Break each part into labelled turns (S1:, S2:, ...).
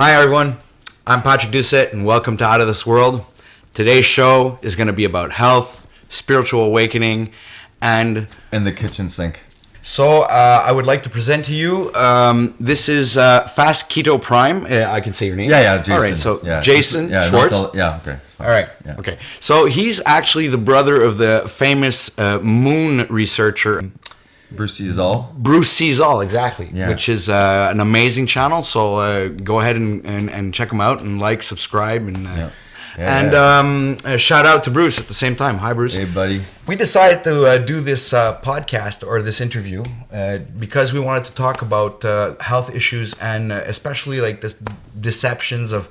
S1: Hi everyone, I'm Patrick Doucette and welcome to Out of This World. Today's show is going to be about health, spiritual awakening, and
S2: the kitchen sink.
S1: So I would like to present to you, this is Fast Keto Prime. I can say your name?
S2: Yeah, Jason.
S1: All right, so Jason Schwartz.
S2: Okay, it's fine.
S1: All right, okay. So he's actually the brother of the famous moon researcher,
S2: Bruce Seazall.
S1: Bruce Seazall, exactly,
S2: Yeah.
S1: which is an amazing channel. So go ahead and check him out and subscribe, and shout out to Bruce at the same time. Hi, Bruce.
S2: Hey, buddy.
S1: We decided to do this podcast or this interview because we wanted to talk about health issues and especially like this deceptions of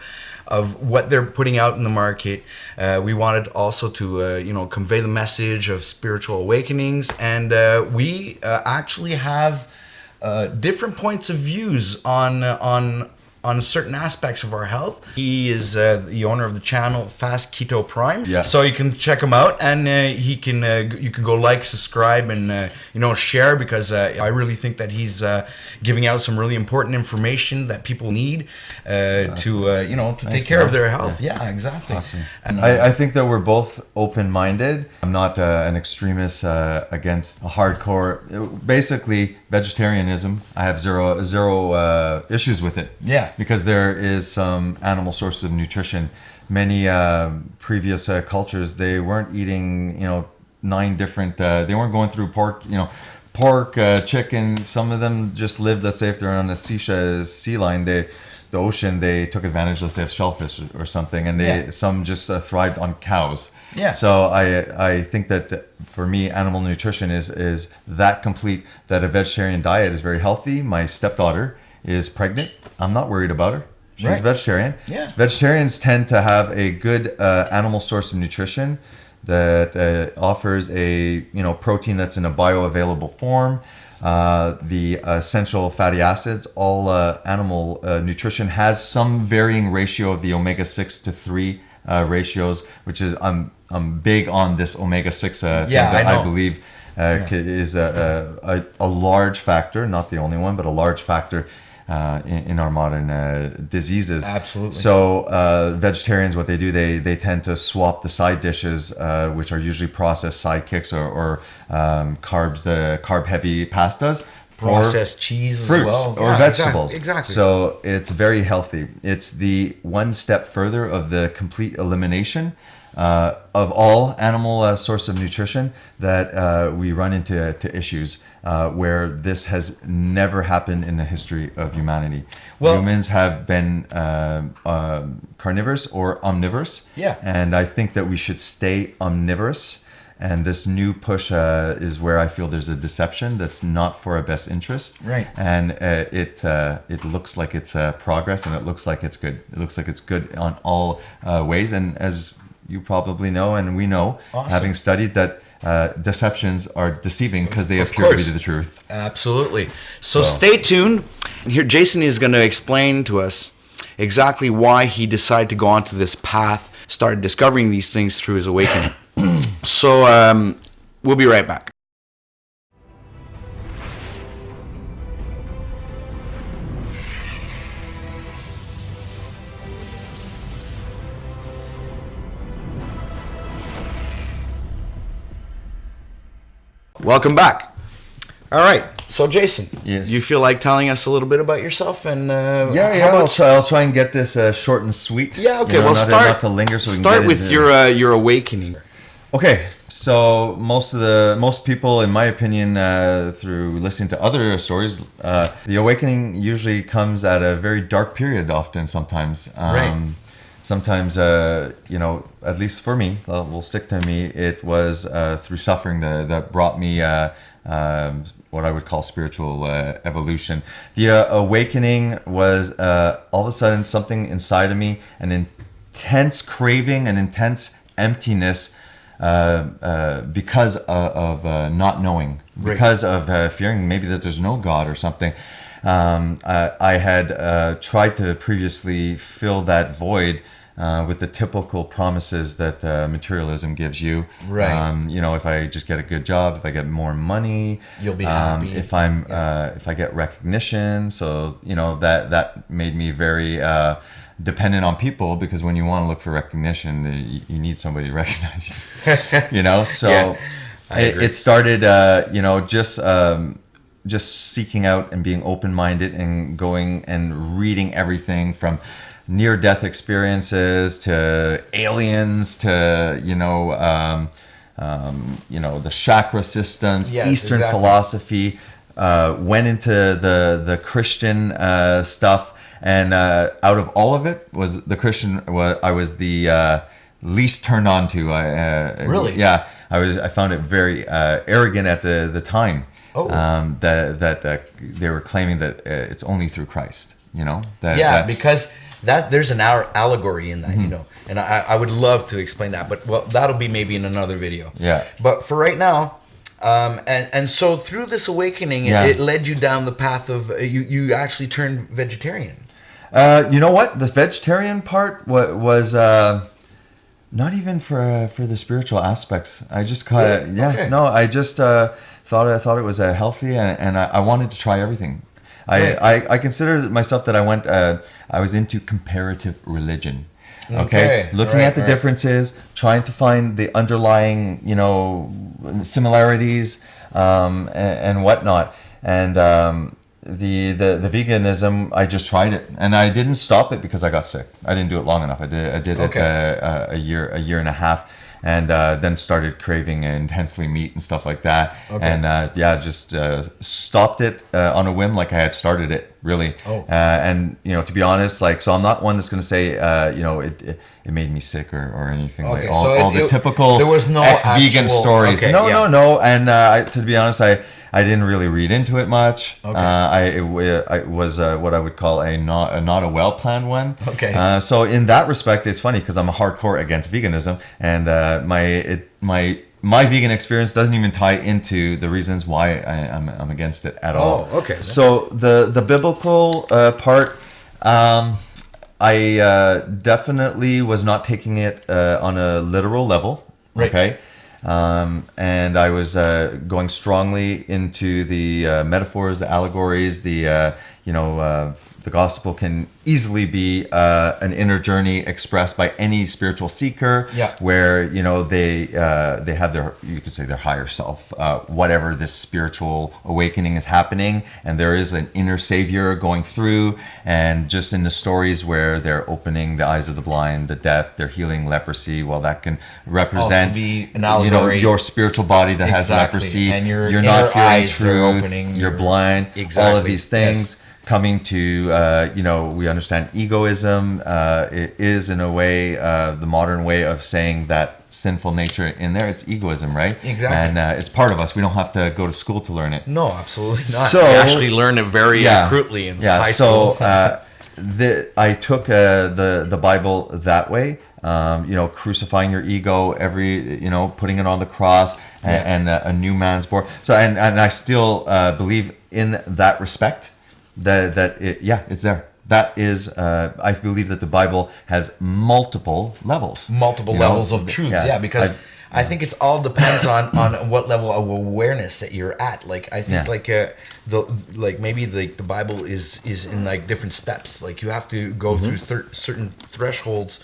S1: what they're putting out in the market. We wanted also to convey the message of spiritual awakenings, and we actually have different points of views on certain aspects of our health. He is the owner of the channel Fast Keto Prime.
S2: Yeah.
S1: So you can check him out, and you can go like, subscribe, and share, because I really think that he's giving out some really important information that people need to take care of their health. Yeah, exactly.
S2: Awesome. And I think that we're both open-minded. I'm not an extremist against a hardcore. Basically, vegetarianism. I have zero issues with it.
S1: Yeah.
S2: Because there is some animal sources of nutrition. Many previous cultures, they weren't eating, 9 different. They weren't going through pork, chicken. Some of them just lived. Let's say if they're on a sea line, the ocean, they took advantage, let's say, of shellfish or something, and some just thrived on cows.
S1: Yeah.
S2: So I think that for me, animal nutrition is that complete that a vegetarian diet is very healthy. My stepdaughter is pregnant. I'm not worried about her. She's a vegetarian.
S1: Yeah.
S2: Vegetarians tend to have a good animal source of nutrition that offers a protein that's in a bioavailable form. The essential fatty acids. All animal nutrition has some varying ratio of the omega-6 to 3 ratios, which is I'm big on this omega-6 thing that I believe is a large factor, not the only one, but a large factor in our modern diseases.
S1: Absolutely.
S2: So vegetarians, what they do, they tend to swap the side dishes, which are usually processed sidekicks or carbs, the carb-heavy pastas,
S1: processed cheese,
S2: fruits
S1: as well,
S2: or vegetables.
S1: Exactly.
S2: So it's very healthy. It's the one step further of the complete elimination of all animal source of nutrition that we run into issues where this has never happened in the history of humanity. Well, humans have been carnivorous or omnivorous.
S1: Yeah.
S2: And I think that we should stay omnivorous. And this new push is where I feel there's a deception that's not for our best interest.
S1: Right.
S2: And it looks like it's progress, and it looks like it's good. It looks like it's good on all ways. And as you probably know, and we know, having studied that deceptions are deceiving because they appear to be the truth.
S1: Absolutely. So stay tuned. Here, Jason is going to explain to us exactly why he decided to go onto this path, started discovering these things through his awakening. So we'll be right back. Welcome back. All right. So, Jason, you feel like telling us a little bit about yourself? And
S2: I'll try and get this short and sweet.
S1: Yeah. Okay. Well,
S2: not to linger. So
S1: start with your awakening.
S2: Okay. So most people, in my opinion, through listening to other stories, the awakening usually comes at a very dark period. Sometimes.
S1: Right.
S2: Sometimes, at least for me, we'll stick to me, it was through suffering that brought me what I would call spiritual evolution. The awakening was all of a sudden something inside of me, an intense craving, an intense emptiness because of not knowing, because of fearing maybe that there's no God or something. I had tried to previously fill that void with the typical promises that materialism gives you.
S1: Right.
S2: You know, if I just get a good job, if I get more money,
S1: You'll be happy.
S2: If I get recognition, so you know that made me very dependent on people, because when you want to look for recognition, you need somebody to recognize you. You know, so it started, you know, just seeking out and being open-minded and going and reading everything from near-death experiences to aliens to you know the chakra systems, Eastern philosophy. Went into the Christian stuff, and out of all of it, was the Christian. I was the least turned on to.
S1: Really?
S2: Yeah, I found it very arrogant at the time.
S1: Oh.
S2: That they were claiming that it's only through Christ. You know.
S1: Because there's an allegory in that, you know, and I would love to explain that, but well, that'll be maybe in another video.
S2: Yeah.
S1: But for right now, and so through this awakening, it led you down the path of you actually turned vegetarian.
S2: You know what? The vegetarian part was not even for the spiritual aspects. I just kind of I just thought it was healthy, and I wanted to try everything. I consider myself that I was into comparative religion. Okay. Looking at the differences, trying to find the underlying, you know, similarities, and whatnot. And the veganism, I just tried it, and I didn't stop it because I got sick. I didn't do it long enough. I did it a year and a half. And then started craving intensely meat and stuff like that. And just stopped it on a whim, like I had started it, really. And you know, to be honest, like, so I'm not one that's going to say, you know, it made me sick or anything like all the typical
S1: there was no
S2: ex-vegan stories. No. And to be honest, I didn't really read into it much. It was what I would call not a well-planned one. So in that respect, it's funny because I'm a hardcore against veganism, and my vegan experience doesn't even tie into the reasons why I'm against it at all. So the biblical part, I definitely was not taking it on a literal level. Okay. And I was going strongly into the metaphors, the allegories, the gospel can easily be an inner journey expressed by any spiritual seeker, where you know they have you could say their higher self, whatever this spiritual awakening is happening, and there is an inner savior going through, and just in the stories where they're opening the eyes of the blind, the deaf, they're healing leprosy, well, that can represent
S1: an allegory,
S2: your spiritual body that has leprosy,
S1: and
S2: you're not hearing truth, you're blind, all of these things. Coming to, we understand egoism. It is, in a way, the modern way of saying that sinful nature in there. It's egoism, right?
S1: Exactly.
S2: And it's part of us. We don't have to go to school to learn it.
S1: No, absolutely not.
S2: So,
S1: we actually learn it very crudely in high school.
S2: So I took the Bible that way. Crucifying your ego, putting it on the cross, and a new man's born. So, and I still believe in that respect. It's there. That is, I believe that the Bible has multiple levels.
S1: Levels of truth, because I think it's all depends on what level of awareness that you're at. Like, I think maybe the Bible is in like different steps. Like, you have to go through certain thresholds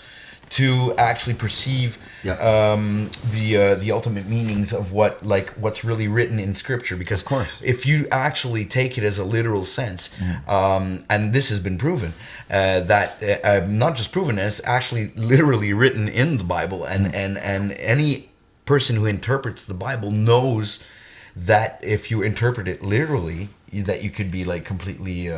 S1: to actually perceive the ultimate meanings of what's really written in Scripture. Because
S2: of course,
S1: if you actually take it as a literal sense, and this has been proven, that not just proven, it's actually literally written in the Bible, and any person who interprets the Bible knows that if you interpret it literally, that you could be like completely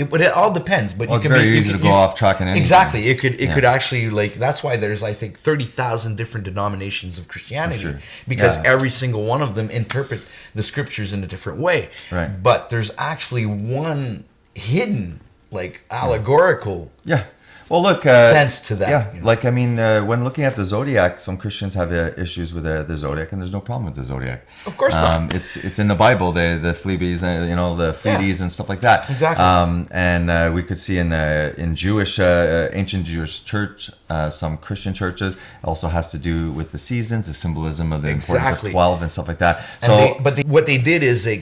S1: but it all depends. But
S2: it's very easy to go off track in anything.
S1: Exactly. It could actually, like, that's why there's, I think, 30,000 different denominations of Christianity, because every single one of them interpret the Scriptures in a different way.
S2: Right.
S1: But there's actually one hidden, like, allegorical.
S2: Yeah. Well, look,
S1: sense to that.
S2: Yeah,
S1: you know?
S2: like I mean, when looking at the zodiac, some Christians have issues with the zodiac, and there's no problem with the zodiac.
S1: Of course not.
S2: It's in the Bible, the Pleiades, the Pleiades and stuff like that.
S1: Exactly.
S2: And we could see in Jewish, ancient Jewish church, some Christian churches, it also has to do with the seasons, the symbolism of the importance of 12 and stuff like that. So,
S1: what they did is they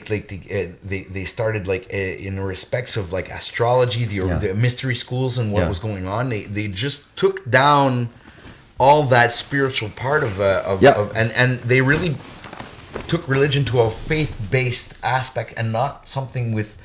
S1: started in the respects of like astrology, the mystery schools, and what was going on. They just took down all that spiritual part of and they really took religion to a faith-based aspect and not something with,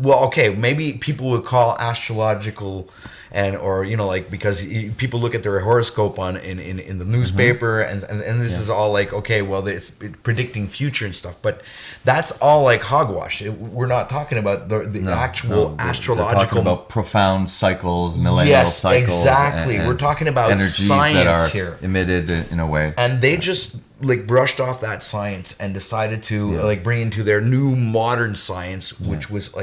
S1: well, okay, maybe people would call astrological or because people look at their horoscope in the newspaper and this is all like, okay, well, it's predicting future and stuff, but that's all like hogwash. We're not talking about the actual astrological.
S2: We're talking about profound cycles, millennial cycles.
S1: Exactly.
S2: And
S1: we're talking about
S2: energies
S1: science
S2: that are
S1: here,
S2: emitted in a way.
S1: And they just brushed off that science and decided to bring into their new modern science, which was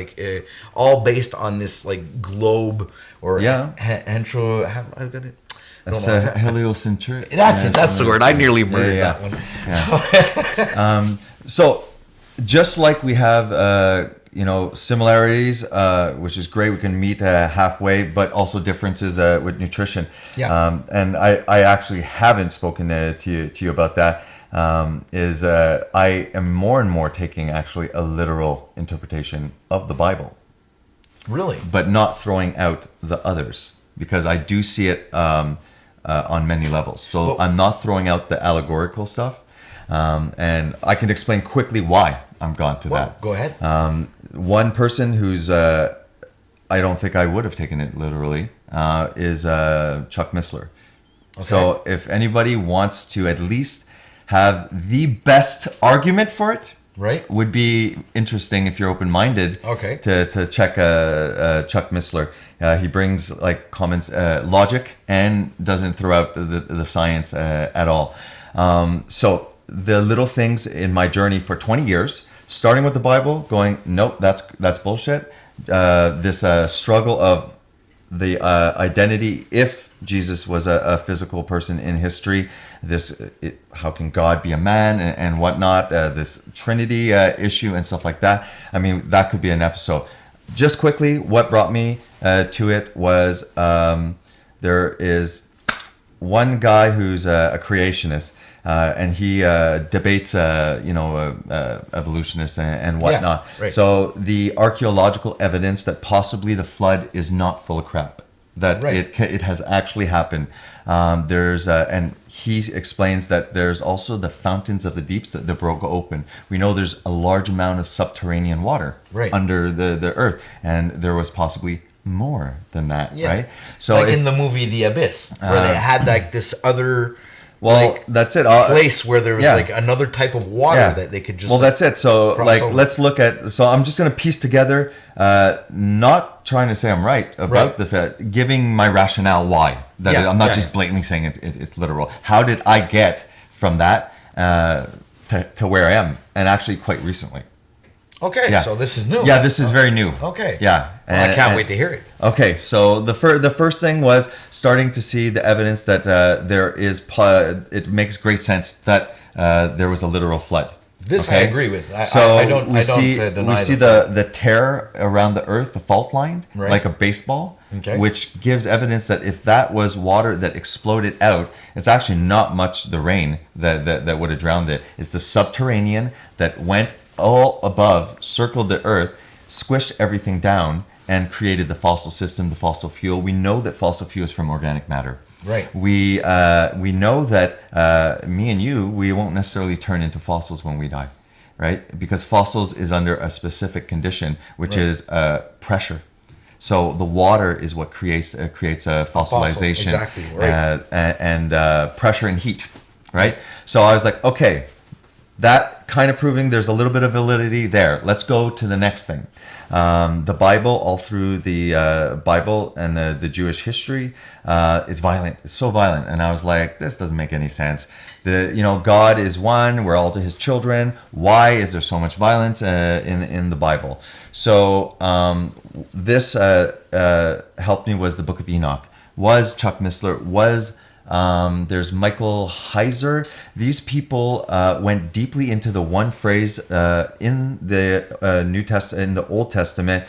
S1: all based on this globe or
S2: heliocentric.
S1: That's it. That's the word. I nearly murdered that one.
S2: Yeah. So just like we have similarities, which is great. We can meet halfway, but also differences with nutrition.
S1: Yeah.
S2: And I actually haven't spoken to you about that. I am more and more taking actually a literal interpretation of the Bible.
S1: Really?
S2: But not throwing out the others, because I do see it on many levels. So I'm not throwing out the allegorical stuff. And I can explain quickly why I'm gone to that.
S1: Go ahead.
S2: One person who's, I don't think I would have taken it literally, is Chuck Missler. Okay. So if anybody wants to at least have the best argument for it,
S1: right,
S2: would be interesting if you're open-minded.
S1: Okay.
S2: To check Chuck Missler. He brings comments, logic, and doesn't throw out the science at all. So the little things in my journey for 20 years, starting with the Bible, going, nope, that's bullshit. This struggle of the identity, if Jesus was a physical person in history, how can God be a man and whatnot, this Trinity issue and stuff like that. I mean, that could be an episode. Just quickly, what brought me to it was there is one guy who's a creationist, and he debates, evolutionists and whatnot.
S1: Yeah, right.
S2: So the archaeological evidence that possibly the flood is not full of crap, that it has actually happened. And he explains that there's also the fountains of the deeps that broke open. We know there's a large amount of subterranean water under the earth, and there was possibly more than that, right?
S1: So in the movie The Abyss, where they had this other
S2: that's it.
S1: Place where there was another type of water that they could just.
S2: Well, that's it. So let's look at. So I'm just going to piece together, not trying to say I'm right about the fact, giving my rationale why. I'm not just blatantly saying it's literal. How did I get from that to where I am, and actually quite recently.
S1: Okay, so this is new.
S2: Yeah, this is very new.
S1: Okay.
S2: Yeah.
S1: Well, I can't wait to hear it.
S2: Okay, so the first thing was starting to see the evidence that it makes great sense that there was a literal flood.
S1: This I agree with. I don't deny
S2: we see the tear around the earth, the fault line, like a baseball, which gives evidence that if that was water that exploded out, it's actually not much the rain that would have drowned it. It's the subterranean that went all above, circled the earth, squished everything down, and created the fossil system, the fossil fuel. We know that fossil fuel is from organic matter.
S1: Right.
S2: We know that me and you, we won't necessarily turn into fossils when we die, right? Because fossils is under a specific condition, which is pressure. So the water is what creates a fossilization,
S1: exactly, right.
S2: and pressure and heat, right? So I was like, okay, that kind of proving there's a little bit of validity there. Let's go to the next thing. The Bible, all through the Bible and the Jewish history, it's violent. It's so violent. And I was like, this doesn't make any sense. God is one. We're all to his children. Why is there so much violence in the Bible? So this helped me was the Book of Enoch, was Chuck Missler, was there's Michael Heiser. These people went deeply into the one phrase in the New Testament, in the Old Testament,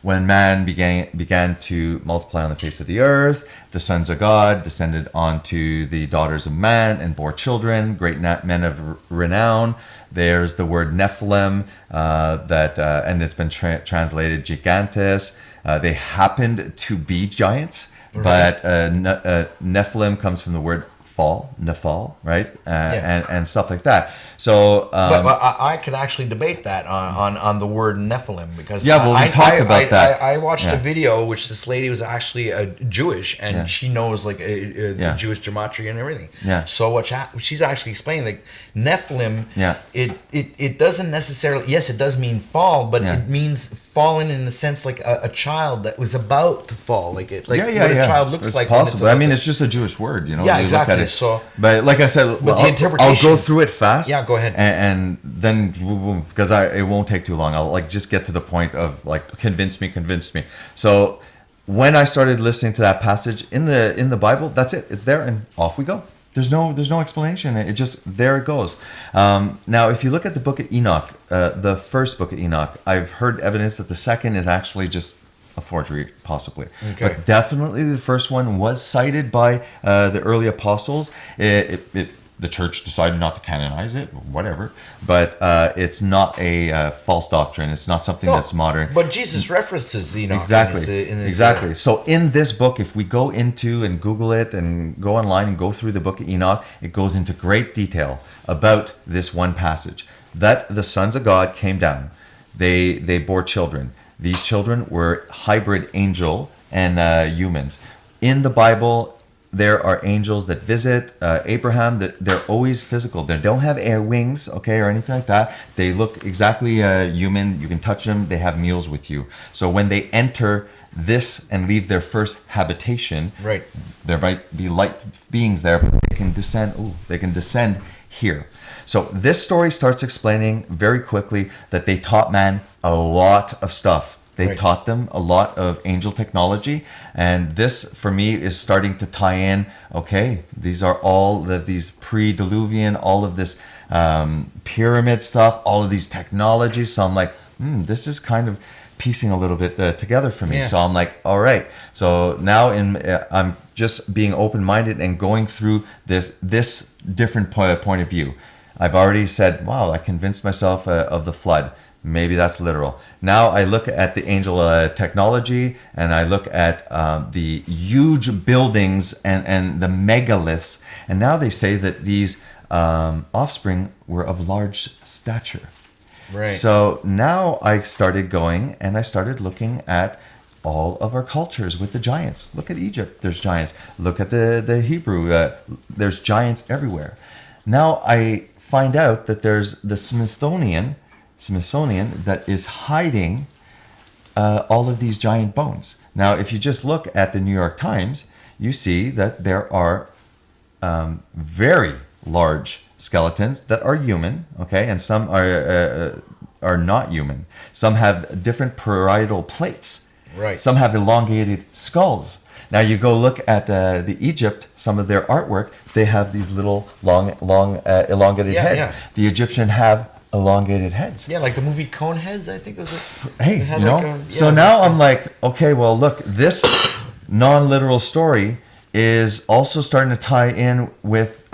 S2: when man began to multiply on the face of the earth. The sons of God descended onto the daughters of man and bore children, great men of renown. There's the word Nephilim and it's been translated gigantes. They happened to be giants. But Nephilim comes from the word fall, Nephal, right? And stuff like that. So,
S1: but I could actually debate that on the word Nephilim, because
S2: we talked about that.
S1: I watched a video which this lady was actually Jewish, and she knows like the Jewish gematria and everything.
S2: Yeah.
S1: So what she's actually explaining, like Nephilim, it doesn't necessarily, yes, it does mean fall, but it means fallen in the sense like a child that was about to fall, like what a child looks like.
S2: Possible. I mean, it's just a Jewish word, you know.
S1: Yeah, exactly.
S2: Look at it.
S1: So,
S2: but like I said, I'll go through it fast.
S1: Yeah, go ahead.
S2: And then, because it won't take too long, I'll like just get to the point of like convince me. So when I started listening to that passage in the Bible, that's it. It's there, and off we go. There's no explanation. It just, there it goes. Now, if you look at the Book of Enoch, the first Book of Enoch, I've heard evidence that the second is actually just a forgery, possibly. Okay. But definitely the first one was cited by the early apostles. The church decided not to canonize it, whatever. But it's not a false doctrine. It's not something that's modern.
S1: But Jesus references Enoch.
S2: Exactly. So in this book, if we go into and Google it and go online and go through the Book of Enoch, it goes into great detail about this one passage. That the sons of God came down. They bore children. These children were hybrid angel and humans. In the Bible, there are angels that visit Abraham. That they're always physical. They don't have air wings, okay, or anything like that. They look exactly human. You can touch them. They have meals with you. So when they enter this and leave their first habitation,
S1: right,
S2: there might be light beings there, but they can descend. They can descend here. So this story starts explaining very quickly that they taught man a lot of stuff. They taught them a lot of angel technology. And this, for me, is starting to tie in, okay, these are all of these pre-Diluvian, all of this pyramid stuff, all of these technologies. So I'm like, this is kind of piecing a little bit together for me. Yeah. So I'm like, all right. So now I'm just being open-minded and going through this different point of view. I've already said, wow, I convinced myself of the flood. Maybe that's literal. Now I look at the angel technology, and I look at the huge buildings and the megaliths. And now they say that these offspring were of large stature.
S1: Right.
S2: So now I started going and I started looking at all of our cultures with the giants. Look at Egypt, there's giants. Look at the Hebrew, there's giants everywhere. Now I find out that there's the Smithsonian that is hiding all of these giant bones. Now, if you just look at the New York Times, you see that there are very large skeletons that are human, okay, and some are not human. Some have different parietal plates.
S1: Right.
S2: Some have elongated skulls. Now you go look at the Egypt, some of their artwork, they have these little long elongated heads. Yeah. The Egyptian have elongated heads.
S1: Yeah, like the movie Coneheads, I think it was.
S2: Hey, you know. So now I'm like, okay, well, look, this non-literal story is also starting to tie in with,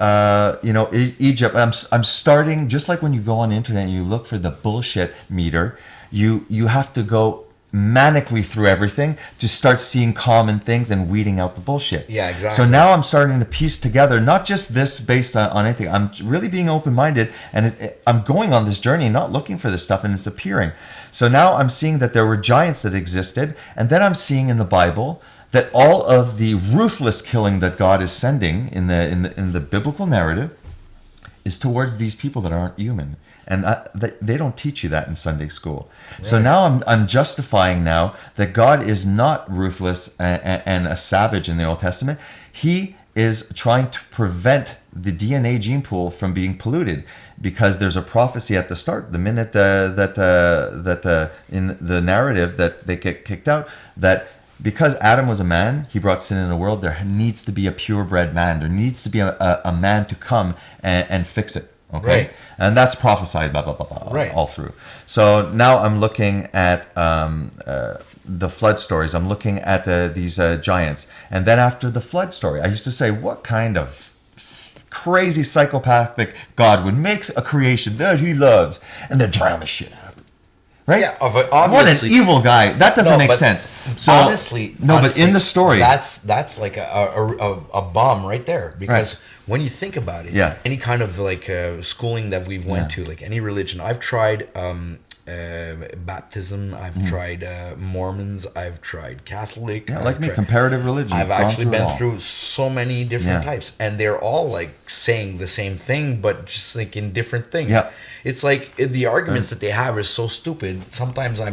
S2: Egypt. I'm starting, just like when you go on the internet and you look for the bullshit meter, you have to go manically through everything to start seeing common things and weeding out the bullshit.
S1: Yeah, exactly.
S2: So now I'm starting to piece together, not just this based on anything. I'm really being open-minded, and I'm going on this journey, not looking for this stuff, and it's appearing. So now I'm seeing that there were giants that existed, and then I'm seeing in the Bible that all of the ruthless killing that God is sending in the biblical narrative is towards these people that aren't human. And they don't teach you that in Sunday school. Right. So now I'm justifying now that God is not ruthless and a savage in the Old Testament. He is trying to prevent the DNA gene pool from being polluted, because there's a prophecy at the start, the minute that in the narrative that they get kicked out, that because Adam was a man, he brought sin in the world. There needs to be a purebred man. There needs to be a man to come and fix it. Okay,
S1: right.
S2: And that's prophesied, blah blah blah blah,
S1: right.
S2: all through. So now I'm looking at the flood stories. I'm looking at these giants, and then after the flood story, I used to say, what kind of crazy psychopathic God would make a creation that he loves and then drown the shit out of it? Right?
S1: Yeah,
S2: what an evil guy. That doesn't make sense. So
S1: honestly,
S2: but in the story,
S1: that's like a bomb right there, because when you think about it, any kind of like schooling that we've went to, like any religion, I've tried baptism, I've tried Mormons, I've tried Catholic.
S2: Comparative religion.
S1: I've actually been through so many different types, and they're all like saying the same thing, but just like in different things.
S2: Yeah.
S1: It's like the arguments that they have are so stupid. Sometimes I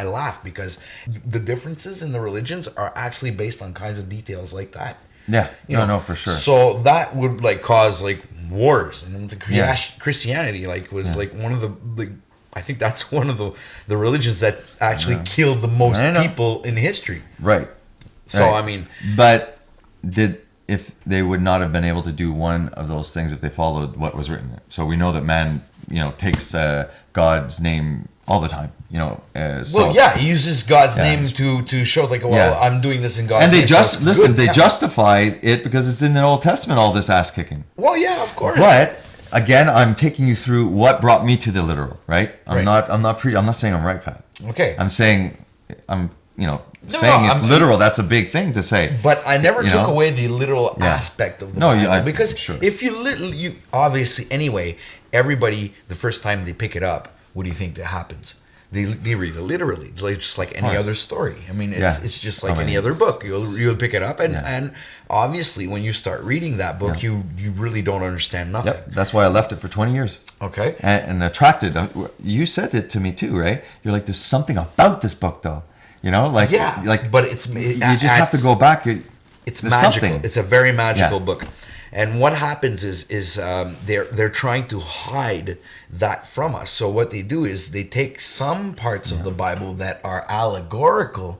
S1: laugh, because the differences in the religions are actually based on kinds of details like that.
S2: Yeah, no, for sure.
S1: So that would like cause like wars, and Christianity like was like one of the I think that's one of the religions that actually killed the most people in history.
S2: Right.
S1: So I mean,
S2: but if they would not have been able to do one of those things if they followed what was written. So we know that man, takes God's name all the time.
S1: He uses God's name to show like, I'm doing this in God's name.
S2: And they justify it because it's in the Old Testament, all this ass kicking.
S1: Well, yeah, of course.
S2: But again, I'm taking you through what brought me to the literal, right? I'm not saying I'm right, Pat.
S1: Okay.
S2: I'm saying it's literal. That's a big thing to say.
S1: But I never took away the literal aspect of the Bible, because if you obviously anyway, everybody the first time they pick it up, what do you think that happens? They read it literally, just like any other story. I mean, it's just like any other book. You'll pick it up, and obviously when you start reading that book, you really don't understand nothing.
S2: Yep. That's why I left it for 20 years.
S1: Okay.
S2: And attracted. You said it to me too, right? You're like, there's something about this book, though. But you just have to go back.
S1: It's magical. Something. It's a very magical book. And what happens is they're trying to hide that from us. So what they do is they take some parts of the Bible that are allegorical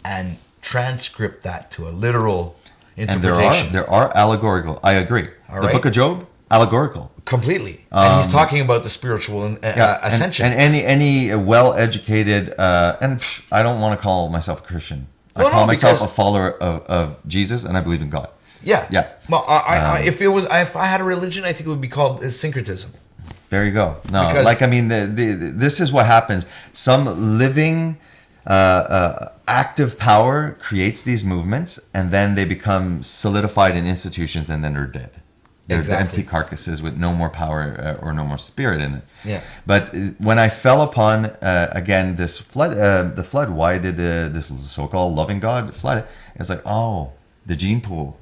S1: and transcript that to a literal interpretation.
S2: And there are allegorical. I agree. The Book of Job, allegorical.
S1: Completely. And he's talking about the spiritual ascension.
S2: And any well-educated, and I don't want to call myself a Christian. I call myself a follower of Jesus, and I believe in God.
S1: Yeah. Well, if I had a religion, I think it would be called syncretism.
S2: There you go. No, this is what happens. Some living, active power creates these movements, and then they become solidified in institutions, and then they're dead. They're empty carcasses with no more power or no more spirit in it.
S1: Yeah.
S2: But when I fell upon again this flood, the flood. Why did this so-called loving God flood it? It's like, the gene pool.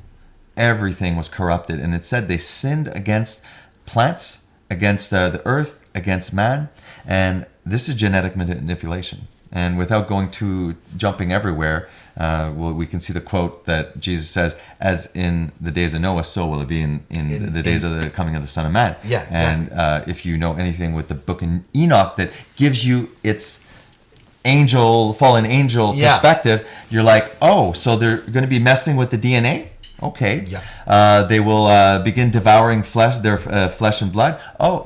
S2: Everything was corrupted, and it said they sinned against plants, against the earth, against man, and this is genetic manipulation. And without jumping everywhere, we can see the quote that Jesus says, "As in the days of Noah, so will it be in the days of the coming of the Son of Man."
S1: Yeah.
S2: And if you know anything with the book of Enoch that gives you its fallen angel perspective, you're like, so they're going to be messing with the DNA. Okay.
S1: Yeah.
S2: They will begin devouring their flesh and blood.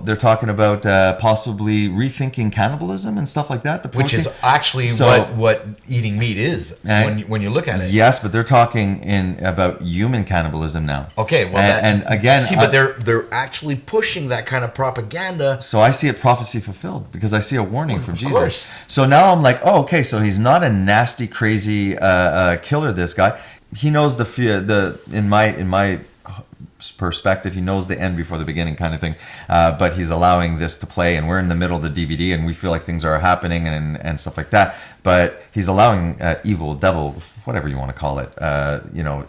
S2: They're talking about possibly rethinking cannibalism and stuff like that.
S1: Which is actually what eating meat is when you look at it.
S2: Yes, but they're talking about human cannibalism now.
S1: Okay. Well,
S2: and again,
S1: but they're actually pushing that kind of propaganda.
S2: So I see it prophecy fulfilled, because I see a warning from Jesus.
S1: Course.
S2: So now I'm like, okay, so he's not a nasty, crazy killer. This guy. He knows in my perspective. He knows the end before the beginning, kind of thing. But he's allowing this to play, and we're in the middle of the DVD, and we feel like things are happening and stuff like that. But he's allowing evil, devil, whatever you want to call it,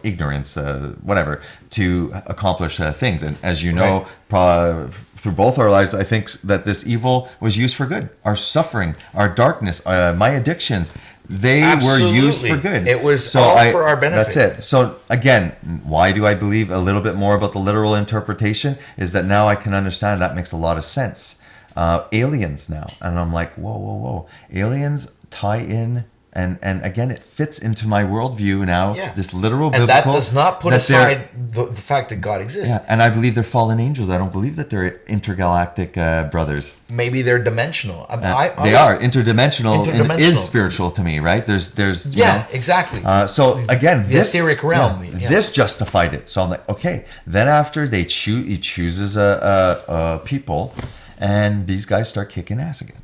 S2: ignorance, whatever, to accomplish things. And as you know, through both our lives, I think that this evil was used for good. Our suffering, our darkness, my addictions, they were used for good.
S1: It was all for our benefit.
S2: That's it. So again, why do I believe a little bit more about the literal interpretation? Is that now I can understand that makes a lot of sense. Aliens now. And I'm like, whoa. Aliens tie in. And again, it fits into my worldview now. Yeah. This literal biblical.
S1: And that does not put aside the fact that God exists.
S2: Yeah, and I believe they're fallen angels. I don't believe that they're intergalactic brothers.
S1: Maybe they're dimensional.
S2: They are interdimensional. And is spiritual to me, right? There's
S1: exactly.
S2: So again,
S1: the etheric realm.
S2: This justified it. So I'm like, okay. Then after he chooses a people, and these guys start kicking ass again.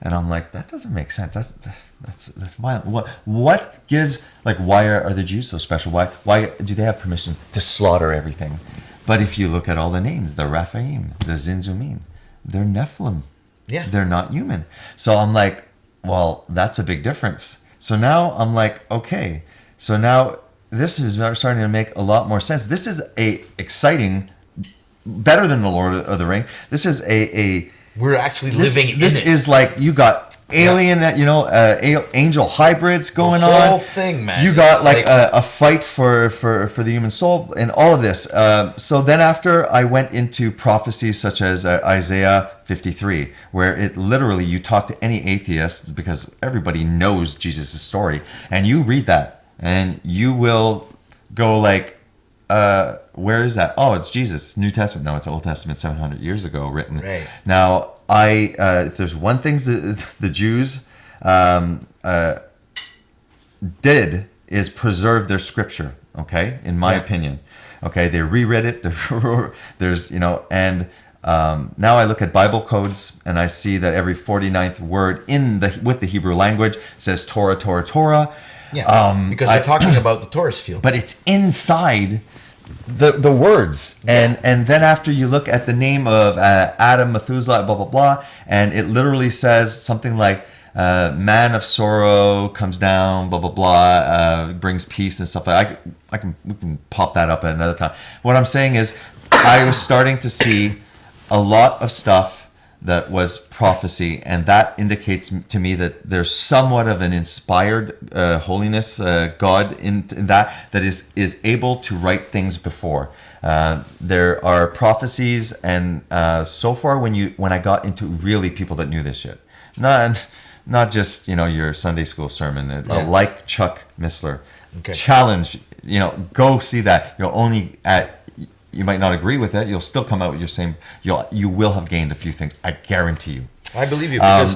S2: And I'm like, that doesn't make sense. That's violent. What gives, like, why are the Jews so special? Why do they have permission to slaughter everything? But if you look at all the names, the Raphaim, the Zinzumim, they're Nephilim. Yeah. They're not human. So I'm like, well, that's a big difference. So now I'm like, okay. So now this is starting to make a lot more sense. This is a exciting, better than the Lord of the Ring. This is
S1: we're actually living in it.
S2: This is like, you got alien, angel hybrids going on.
S1: The whole thing, man.
S2: You got like a fight for the human soul and all of this. So then after I went into prophecies such as Isaiah 53, where it literally, you talk to any atheist, because everybody knows Jesus' story, and you read that and you will go like, where is that? Oh, it's Jesus. New Testament. No, it's Old Testament, 700 years ago written.
S1: Right.
S2: Now, if there's one thing the Jews did, is preserve their scripture. Okay, in my opinion. Okay, they reread it. There's and now I look at Bible codes and I see that every 49th word with the Hebrew language says Torah, Torah, Torah.
S1: Yeah, because they're talking about the Taurus field.
S2: But it's inside the words. And then after you look at the name of Adam, Methuselah, blah, blah, blah, and it literally says something like, man of sorrow comes down, blah, blah, blah, brings peace and stuff like that. We can pop that up at another time. What I'm saying is, I was starting to see a lot of stuff that was prophecy, and that indicates to me that there's somewhat of an inspired holiness God in that is able to write things before. There are prophecies, and so far when I got into really people that knew this shit, not just your Sunday school sermon, like Chuck Missler, challenge, go see that. You might not agree with it. You'll still come out with your same. You will have gained a few things. I guarantee you.
S1: I believe you, because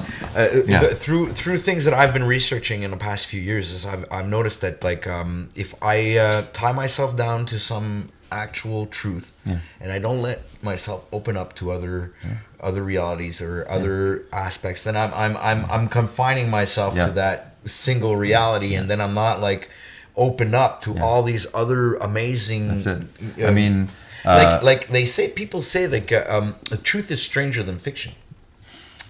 S1: through things that I've been researching in the past few years, is I've noticed that, like, if I tie myself down to some actual truth, and I don't let myself open up to other realities or other aspects, then I'm confining myself to that single reality, and then I'm not like open up to all these other amazing.
S2: That's it. I mean.
S1: Like people say the truth is stranger than fiction.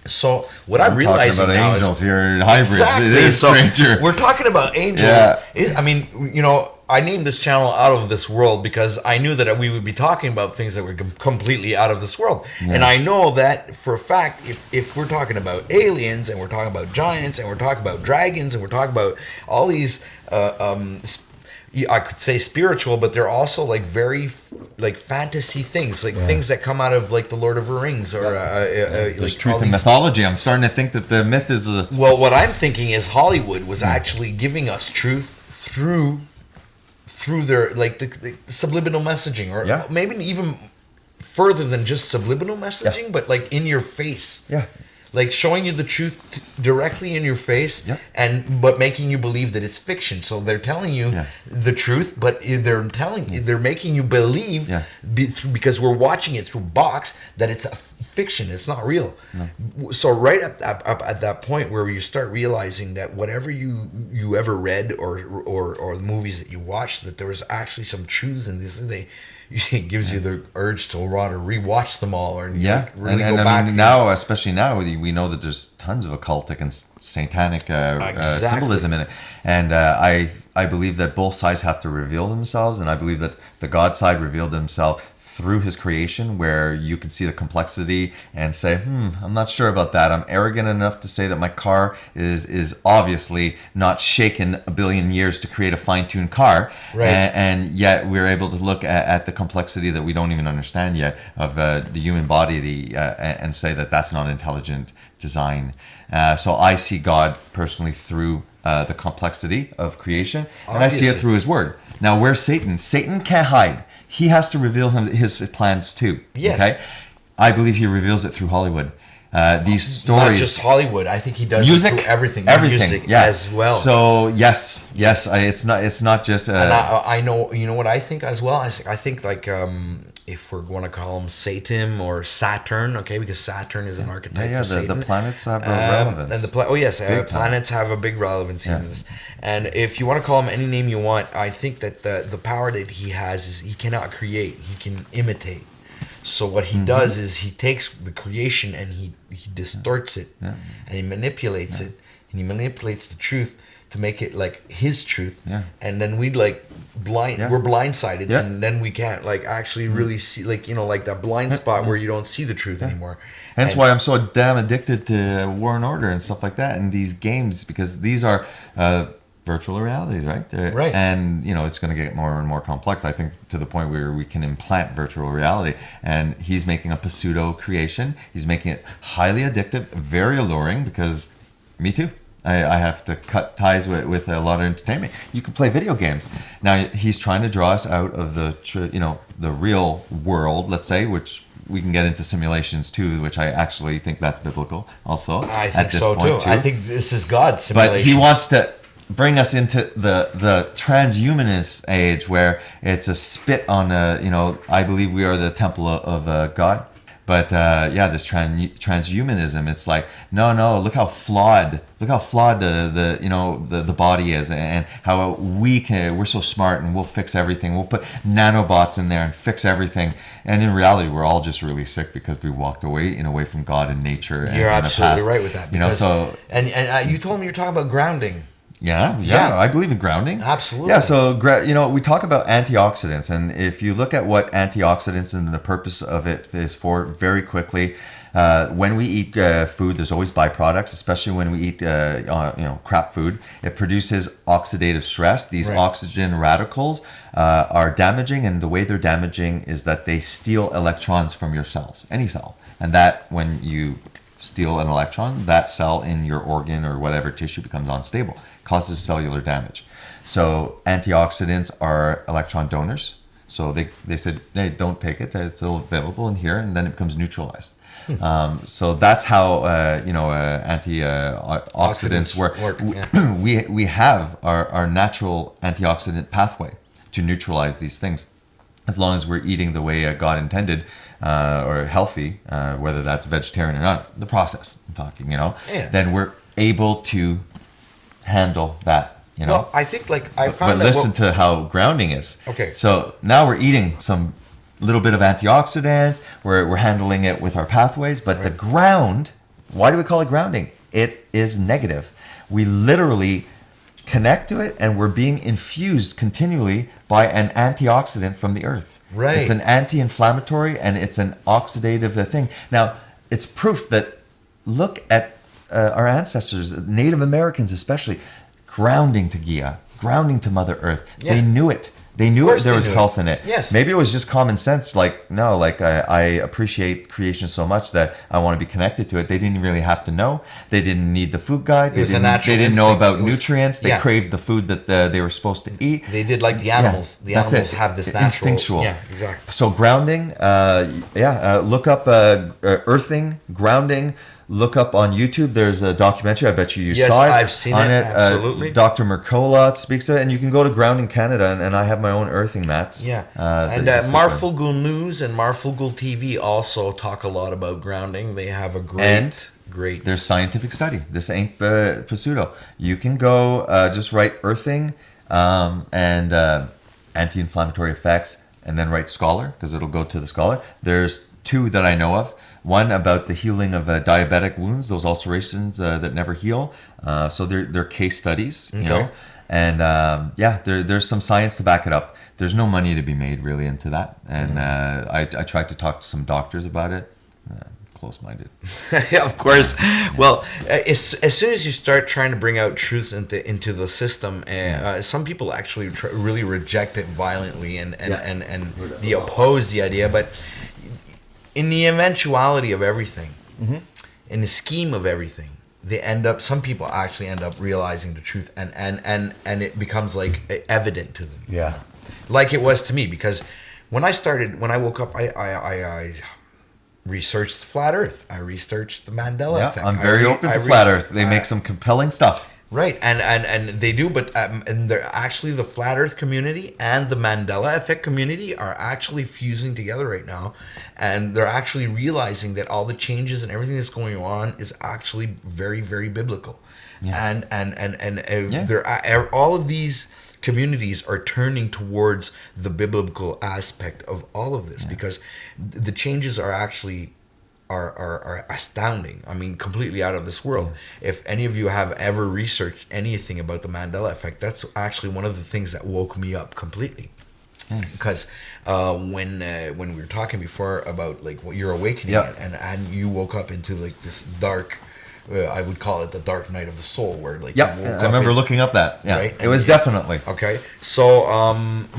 S1: So what I'm realizing
S2: talking about
S1: now
S2: angels
S1: is
S2: here in hybrids.
S1: Exactly.
S2: It is stranger.
S1: We're talking about angels.
S2: Yeah.
S1: I named this channel Out of This World because I knew that we would be talking about things that were completely out of this world. Yeah. And I know that for a fact, if we're talking about aliens, and we're talking about giants, and we're talking about dragons, and we're talking about all these I could say spiritual, but they're also like very like fantasy things, like things that come out of like the Lord of the Rings, or
S2: there's like truth in mythology. I'm starting to think that the myth is
S1: well, what I'm thinking is Hollywood was actually giving us truth through their like the subliminal messaging, or maybe even further than just subliminal messaging, but like in your face. like showing you the truth directly in your face,
S2: Yep.
S1: but making you believe that it's fiction. So they're telling you the truth, but they're making you believe because we're watching it through box that it's a fiction. It's not real. No. So right up at that point where you start realizing that whatever you ever read or the movies that you watched, that there was actually some truths in this, it gives you the urge to want to rewatch them all or really go back.
S2: I mean, now, especially now, we know that there's tons of occultic and satanic symbolism in it, and I believe that both sides have to reveal themselves, and I believe that the God side revealed himself through his creation, where you can see the complexity and say, I'm not sure about that. I'm arrogant enough to say that my car is obviously not shaken a billion years to create a fine-tuned car.
S1: Right.
S2: And yet we're able to look at the complexity that we don't even understand yet of the human body and say that that's not intelligent design. So I see God personally through the complexity of creation, and
S1: Obviously.
S2: I see it through his word. Now, where's Satan? Satan can't hide. He has to reveal his plans too.
S1: Yes.
S2: Okay? I believe he reveals it through Hollywood. These stories,
S1: not just Hollywood. I think he does
S2: music,
S1: it through everything, music
S2: yeah,
S1: as well.
S2: So yes, it's not just.
S1: And I know, you know what I think as well. I think like if we're going to call him Satan or Saturn, okay, because Saturn is an archetype.
S2: Yeah,
S1: for Satan.
S2: the planets have a relevance.
S1: And planets have a big relevance in this. And if you want to call him any name you want, I think that the power that he has is he cannot create; he can imitate. So what he does is he takes the creation and he distorts it and he manipulates it, and he manipulates the truth to make it like his truth. And then we're blindsided, and then we can't like actually really see, like, you know, like that blind spot where you don't see the truth anymore.
S2: Hence why I'm so damn addicted to War and Order and stuff like that and these games, because these are virtual realities, right?
S1: Right.
S2: And, you know, it's going to get more and more complex, I think, to the point where we can implant virtual reality. And he's making up a pseudo creation. He's making it highly addictive, very alluring, because me too. I have to cut ties with a lot of entertainment. You can play video games. Now, he's trying to draw us out of the real world, let's say, which we can get into simulations too, which I actually think that's biblical also.
S1: I think so too. I think this is God's simulation.
S2: But he wants to bring us into the transhumanist age, where it's a spit on I believe we are the temple of God. But this transhumanism, it's like no, look how flawed the body is, and how we're so smart and we'll fix everything. We'll put nanobots in there and fix everything. And in reality, we're all just really sick because we walked away from God and nature.
S1: You're absolutely right with that.
S2: And
S1: you told me you're talking about grounding.
S2: Yeah, I believe in grounding.
S1: Absolutely.
S2: Yeah, so we talk about antioxidants, and if you look at what antioxidants and the purpose of it is for, very quickly, when we eat food, there's always byproducts, especially when we eat crap food. It produces oxidative stress. These oxygen radicals are damaging, and the way they're damaging is that they steal electrons from your cells, any cell, and that when you steal an electron, that cell in your organ or whatever tissue becomes unstable, causes cellular damage. So antioxidants are electron donors. So they said, hey, don't take it. It's still available in here, and then it becomes neutralized. So that's how antioxidants work. We have our natural antioxidant pathway to neutralize these things, as long as we're eating the way God intended, or healthy, whether that's vegetarian or not, the process I'm talking, then we're able to handle that,
S1: Well, I think I found
S2: but listen to how grounding is.
S1: Okay.
S2: So now we're eating some little bit of antioxidants, we're handling it with our pathways, but the ground, why do we call it grounding? It is negative. We literally connect to it, and we're being infused continually by an antioxidant from the earth.
S1: Right.
S2: It's an anti-inflammatory, and it's an oxidative thing. Now, it's proof that, look at our ancestors, Native Americans especially, grounding to Gaia, grounding to Mother Earth.
S1: Yeah.
S2: They knew it. They knew there was health in it.
S1: Yes.
S2: Maybe it was just common sense. I appreciate creation so much that I want to be connected to it. They didn't really have to know. They didn't need the food guide. They didn't know about nutrients. They craved the food that they were supposed to eat.
S1: They did like the animals.
S2: Yeah,
S1: the animals have this natural...
S2: Instinctual.
S1: Yeah, exactly.
S2: So grounding, look up earthing, grounding, look up on YouTube. There's a documentary. I bet you
S1: Yes,
S2: saw it.
S1: I've seen
S2: on
S1: it, absolutely.
S2: Dr. Mercola speaks to it, and you can go to Grounding Canada, and I have my own earthing mats.
S1: Yeah,
S2: that
S1: and
S2: you just sit on.
S1: Marfugul News and Marfugul TV also talk a lot about grounding. They have a
S2: And
S1: great.
S2: There's scientific study. This ain't pseudo. You can go just write earthing and anti-inflammatory effects, and then write scholar, because it'll go to the scholar. There's 2 that I know of. One about the healing of diabetic wounds, those ulcerations that never heal. So they're case studies, you know. And there's some science to back it up. There's no money to be made really into that. And I tried to talk to some doctors about it. Close-minded.
S1: Yeah, of course. Well, as soon as you start trying to bring out truth into the system, some people actually really reject it violently and they oppose the idea. But in the eventuality of everything, in the scheme of everything, some people actually end up realizing the truth, and it becomes like evident to them.
S2: Yeah.
S1: Like it was to me, because when I woke up, I researched flat Earth. I researched the Mandela effect.
S2: I'm very open to flat Earth. They make some compelling stuff.
S1: Right, and they do, but and they're actually, the flat Earth community and the Mandela effect community are actually fusing together right now, and they're actually realizing that all the changes and everything that's going on is actually very, very biblical, and they're all of these communities are turning towards the biblical aspect of all of this, because the changes are actually are astounding. I mean, completely out of this world. If any of you have ever researched anything about the Mandela effect, that's actually one of the things that woke me up completely. Nice. Because when we were talking before about like what your awakening, and you woke up into like this dark, I would call it the dark night of the soul, where like
S2: I remember looking up that. Yeah, right? It was definitely
S1: okay. So,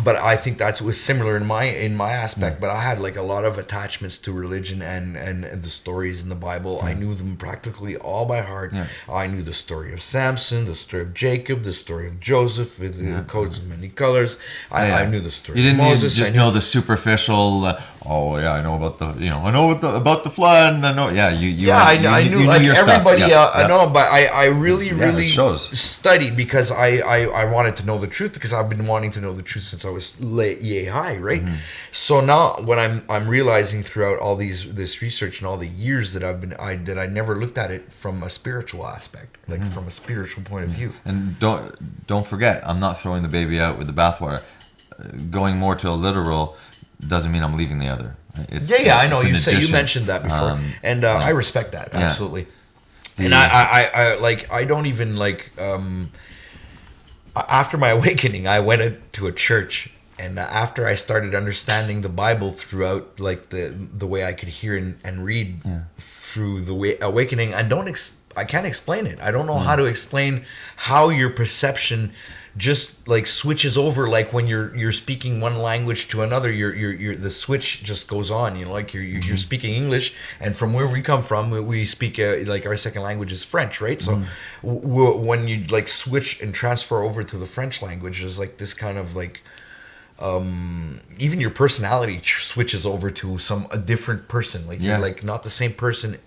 S1: but I think that was similar in my aspect. But I had like a lot of attachments to religion and the stories in the Bible. I knew them practically all by heart. I knew the story of Samson, the story of Jacob, the story of Joseph with the coats of many colors. I knew the story.
S2: You didn't
S1: of Moses.
S2: Just know the superficial. I know about about the flood. And I know. Yeah,
S1: I knew like
S2: your
S1: everybody.
S2: Stuff.
S1: I know, but I really studied, because I wanted to know the truth, because I've been wanting to know the truth since I was yay high, right? So now when I'm realizing throughout all this research and all the years that I never looked at it from a spiritual aspect, like from a spiritual point of view.
S2: And don't forget, I'm not throwing the baby out with the bathwater. Going more to a literal doesn't mean I'm leaving the other.
S1: I know. You mentioned that before, and I respect that absolutely. And I don't even like, after my awakening, I went to a church, and after I started understanding the Bible throughout, like the way I could hear and read through the awakening, I can't explain it. I don't know how to explain how your perception just like switches over, like when you're speaking one language to another, the switch just goes on. Like you're speaking English, and from where we come from, we speak like our second language is French, right? So when you like switch and transfer over to the French language, there's like this kind of like even your personality switches over to a different person. Like you're like not the same person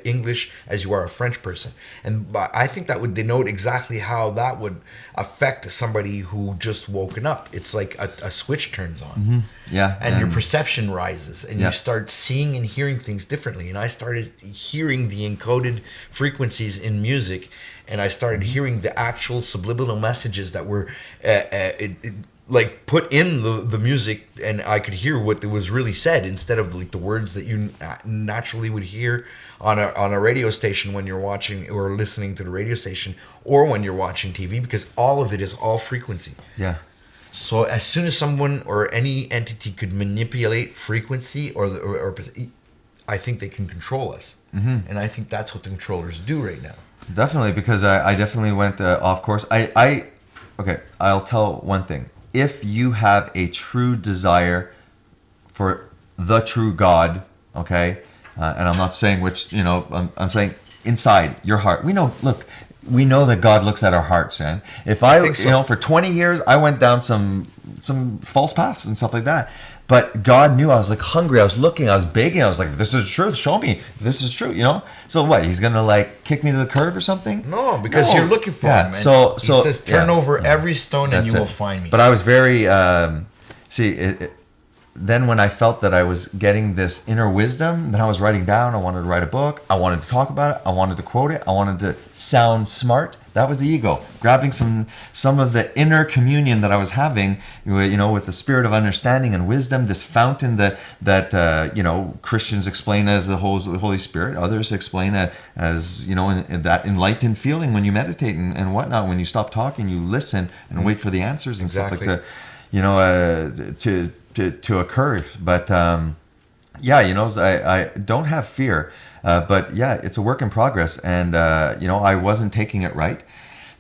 S1: English as you are a French person, and I think that would denote exactly how that would affect somebody who just woken up. It's like a switch turns on, and your perception rises, and you start seeing and hearing things differently. And I started hearing the encoded frequencies in music, and I started hearing the actual subliminal messages that were like put in the music, and I could hear what was really said instead of like the words that you naturally would hear on a radio station when you're watching or listening to the radio station, or when you're watching TV, because all of it is all frequency. Yeah. So as soon as someone or any entity could manipulate frequency or I think they can control us, and I think that's what the controllers do right now.
S2: Definitely, because I definitely went off course. Okay, I'll tell one thing. If you have a true desire for the true God, okay, and I'm not saying which, I'm saying inside your heart. We know that God looks at our hearts, man. If I think so. For 20 years, I went down some false paths and stuff like that. But God knew I was like hungry. I was looking. I was begging. I was like, "This is truth. Show me. This is true." You know. So what? He's gonna like kick me to the curb or something?
S1: No, because you're looking for him. And
S2: So
S1: he says, "Turn over every stone, and you will find me."
S2: But I was very then when I felt that I was getting this inner wisdom, then I was writing down. I wanted to write a book. I wanted to talk about it. I wanted to quote it. I wanted to sound smart. That was the ego, grabbing some of the inner communion that I was having, you know, with the spirit of understanding and wisdom. This fountain that you know, Christians explain as the Holy Spirit. Others explain it as, you know, in that enlightened feeling when you meditate and whatnot. When you stop talking, you listen and wait for the answers and stuff like that. You know, to occur. But yeah, you know, I don't have fear. But yeah, it's a work in progress, and you know, I wasn't taking it right.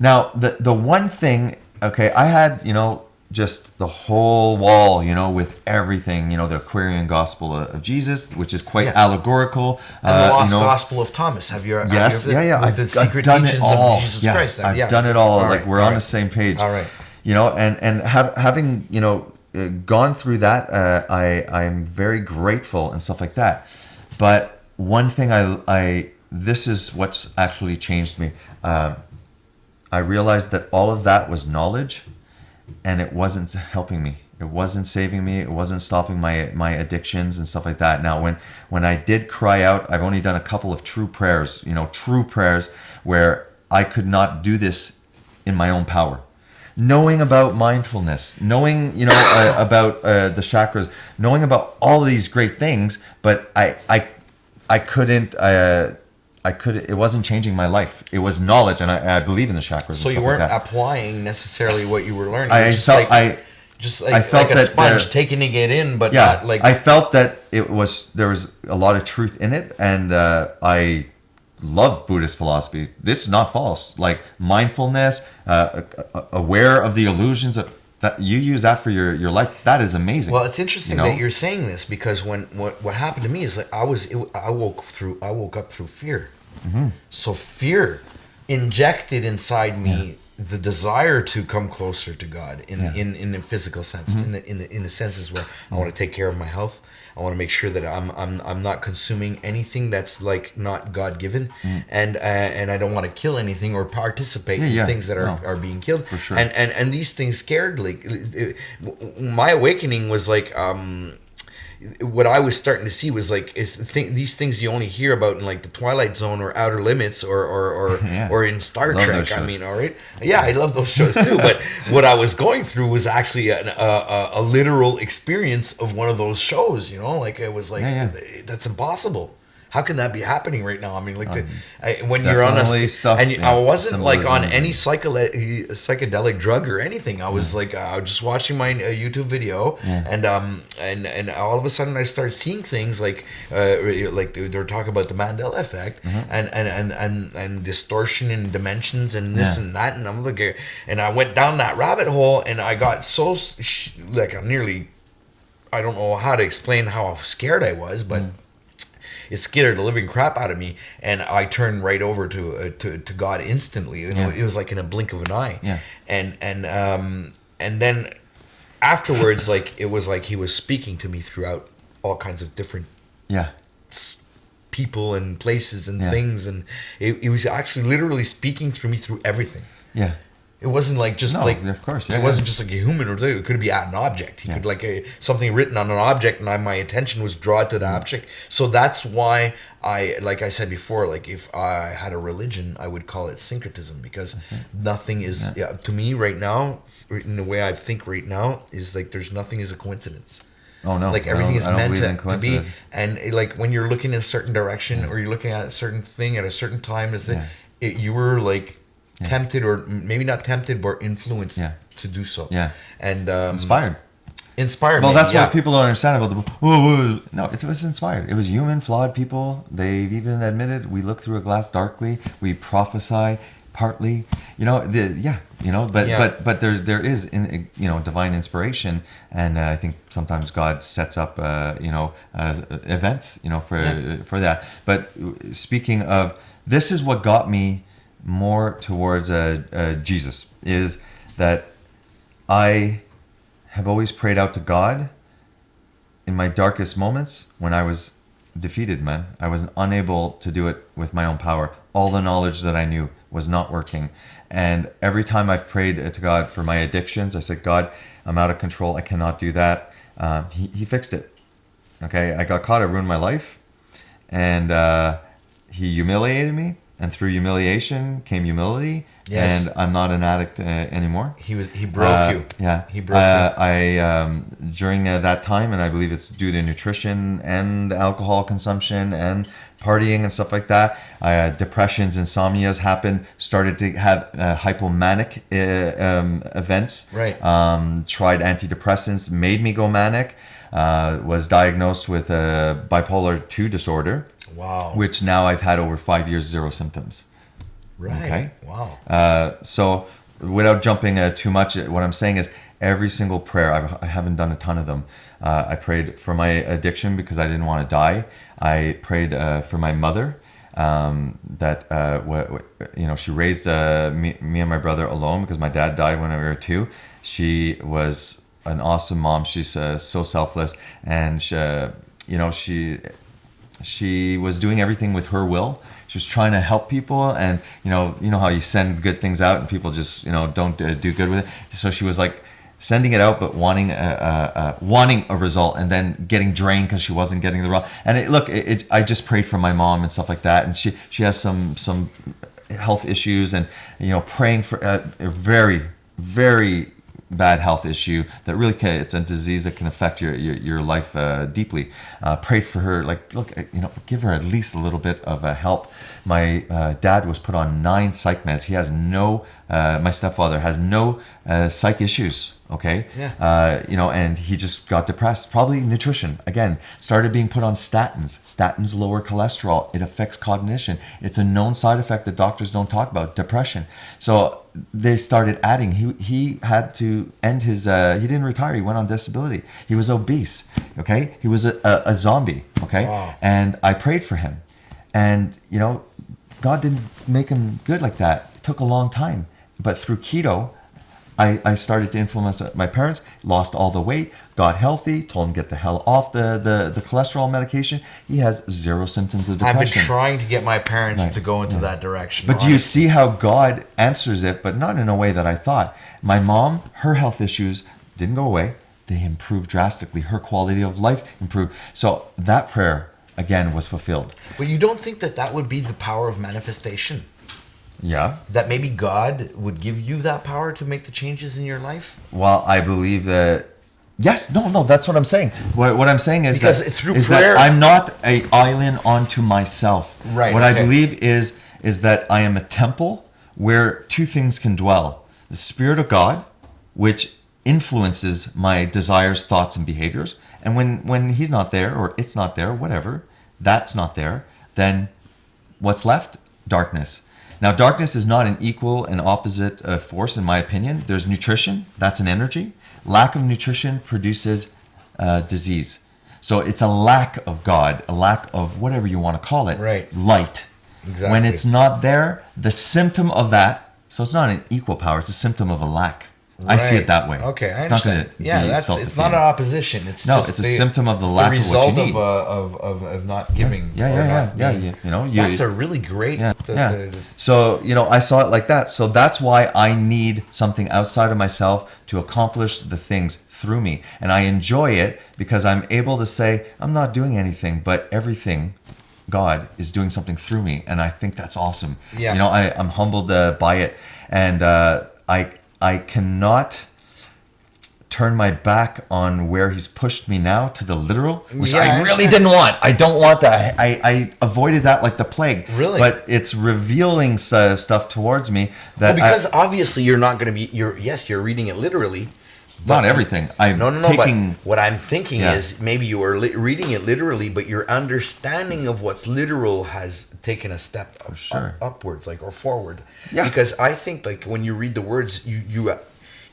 S2: Now, the one thing, okay, I had, you know, just the whole wall, you know, with everything, you know, the Aquarian Gospel of Jesus, which is quite allegorical.
S1: And the Lost
S2: you know,
S1: Gospel of Thomas. Have you?
S2: Yes, yeah.
S1: I've done it
S2: all.
S1: Of Jesus Christ.
S2: I've done it all. Like we're on the same page.
S1: All right.
S2: You know, and having, you know, gone through that, I'm very grateful and stuff like that. But one thing this is what's actually changed me. I realized that all of that was knowledge, and it wasn't helping me. It wasn't saving me. It wasn't stopping my addictions and stuff like that. Now, when I did cry out, I've only done a couple of true prayers, you know, true prayers where I could not do this in my own power. Knowing about mindfulness, knowing, you know, about the chakras, knowing about all of these great things, but I couldn't. It wasn't changing my life. It was knowledge, and I believe in the chakras.
S1: So you weren't applying necessarily what you were learning.
S2: I felt
S1: like a sponge taking it in, but not like.
S2: I felt that there was a lot of truth in it, and I love Buddhist philosophy. This is not false. Like mindfulness, aware of the illusions that you use that for your life. That is amazing.
S1: Well, it's interesting that you're saying this, because what happened to me is like I woke up through fear. Mm-hmm. So fear injected inside me the desire to come closer to God in the physical sense, in the senses where I want to take care of my health. I want to make sure that I'm not consuming anything that's like not God given, and I don't want to kill anything or participate in things that are being killed.
S2: For sure.
S1: And these things scared. Like my awakening was like what I was starting to see was like these things you only hear about in like the Twilight Zone or Outer Limits or in Star Trek. I mean, all right, yeah, I love those shows too. But what I was going through was actually a literal experience of one of those shows. You know, like it was like that's impossible. How can that be happening right now? I mean, like when you're on I wasn't like on any psychedelic drug or anything. I was like, I was just watching my YouTube video, and all of a sudden I started seeing things like they're talking about the Mandela effect and distortion in dimensions and this and that, and I'm like, and I went down that rabbit hole, and I got so I don't know how to explain how scared I was, but. It scared the living crap out of me, and I turned right over to God instantly. You know, it was like in a blink of an eye. Yeah. And then afterwards, like it was like He was speaking to me throughout all kinds of different people and places and things, and it was actually literally speaking through me through everything. Yeah. It wasn't like just
S2: of course,
S1: it wasn't just like a human or two. It could be an object. He could like something written on an object, and my attention was drawn to the object. So that's why like I said before, like if I had a religion, I would call it syncretism, because nothing is to me right now, in the way I think right now, is like nothing is a coincidence. Oh no! Like everything is meant to be, and like when you're looking in a certain direction or you're looking at a certain thing at a certain time, you were like. Tempted, or maybe not tempted, but influenced to do so. Yeah, and inspired.
S2: Well, that's what people don't understand about the. No, it was inspired. It was human, flawed people. They've even admitted we look through a glass darkly. We prophesy partly. You know, but there is divine inspiration, and I think sometimes God sets up events for that. But speaking of, this is what got me more towards Jesus, is that I have always prayed out to God in my darkest moments, when I was defeated, man, I was unable to do it with my own power. All the knowledge that I knew was not working. And every time I've prayed to God for my addictions, I said, God, I'm out of control. I cannot do that. He fixed it. Okay, I got caught. I ruined my life. And he humiliated me. And through humiliation came humility.
S1: Yes.
S2: And I'm not an addict anymore.
S1: He broke you.
S2: Yeah.
S1: He broke you.
S2: During that time, and I believe it's due to nutrition and alcohol consumption and partying and stuff like that, depressions, insomnias happened, started to have hypomanic events.
S1: Right.
S2: Tried antidepressants, made me go manic. Was diagnosed with a bipolar 2 disorder.
S1: Wow.
S2: Which now I've had over 5 years, 0 symptoms.
S1: Right.
S2: Okay.
S1: Wow.
S2: So without jumping too much, what I'm saying is every single prayer, I haven't done a ton of them. I prayed for my addiction because I didn't want to die. I prayed for my mother, she raised me and my brother alone because my dad died when we were 2. She was an awesome mom. She's so selfless, and she was doing everything with her will. She was trying to help people, and you know how you send good things out and people just don't do good with it. So she was like sending it out, but wanting a result, and then getting drained because she wasn't getting the result. And I just prayed for my mom and stuff like that, and she has some health issues, and praying for a very, very bad health issue that really it's a disease that can affect your life deeply. Prayed for her, give her at least a little bit of help. My dad was put on 9 psych meds. He has no my stepfather has no psych issues. Okay.
S1: Yeah.
S2: And he just got depressed. Probably nutrition. Again, started being put on statins. Statins lower cholesterol. It affects cognition. It's a known side effect that doctors don't talk about. Depression. So they started adding. He had to end his. He didn't retire. He went on disability. He was obese. Okay. He was a zombie. Okay.
S1: Wow.
S2: And I prayed for him, and God didn't make him good like that. It took a long time, but through keto, I started to influence my parents, lost all the weight, got healthy, told him get the hell off the cholesterol medication. He has 0 symptoms of depression.
S1: I've been trying to get my parents to go into that direction.
S2: But do you see how God answers it, but not in a way that I thought? My mom, her health issues didn't go away. They improved drastically. Her quality of life improved. So that prayer, again, was fulfilled.
S1: But you don't think that would be the power of manifestation?
S2: Yeah.
S1: That maybe God would give you that power to make the changes in your life?
S2: Well, I believe that. Yes, no, that's what I'm saying. What I'm saying is
S1: because
S2: that
S1: through
S2: is
S1: prayer,
S2: that I'm not an island unto myself.
S1: Right.
S2: What I believe is that I am a temple where 2 things can dwell: the Spirit of God, which influences my desires, thoughts, and behaviors. And when He's not there, or it's not there, whatever, that's not there, then what's left? Darkness. Now, darkness is not an equal and opposite force, in my opinion. There's nutrition. That's an energy. Lack of nutrition produces disease. So it's a lack of God, a lack of whatever you want to call it.
S1: Right.
S2: Light.
S1: Exactly.
S2: When it's not there, the symptom of that, so it's not an equal power, it's a symptom of a lack. I see it that way.
S1: Okay, I
S2: it's not
S1: understand. It's not an opposition. It's
S2: a symptom of the lack of what you need.
S1: of not giving.
S2: Yeah.
S1: That's a really great.
S2: So I saw it like that. So that's why I need something outside of myself to accomplish the things through me, and I enjoy it because I'm able to say I'm not doing anything, but everything. God is doing something through me, and I think that's awesome.
S1: Yeah.
S2: I'm humbled by it, and I cannot turn my back on where He's pushed me now to the literal, which I really didn't want. I don't want that. I avoided that like the plague.
S1: Really?
S2: But it's revealing stuff towards me that
S1: because obviously you're not going to be. You're reading it literally.
S2: Not everything.
S1: But what I'm thinking is maybe you are reading it literally, but your understanding of what's literal has taken a step upwards, or forward.
S2: Yeah.
S1: Because I think when you read the words, you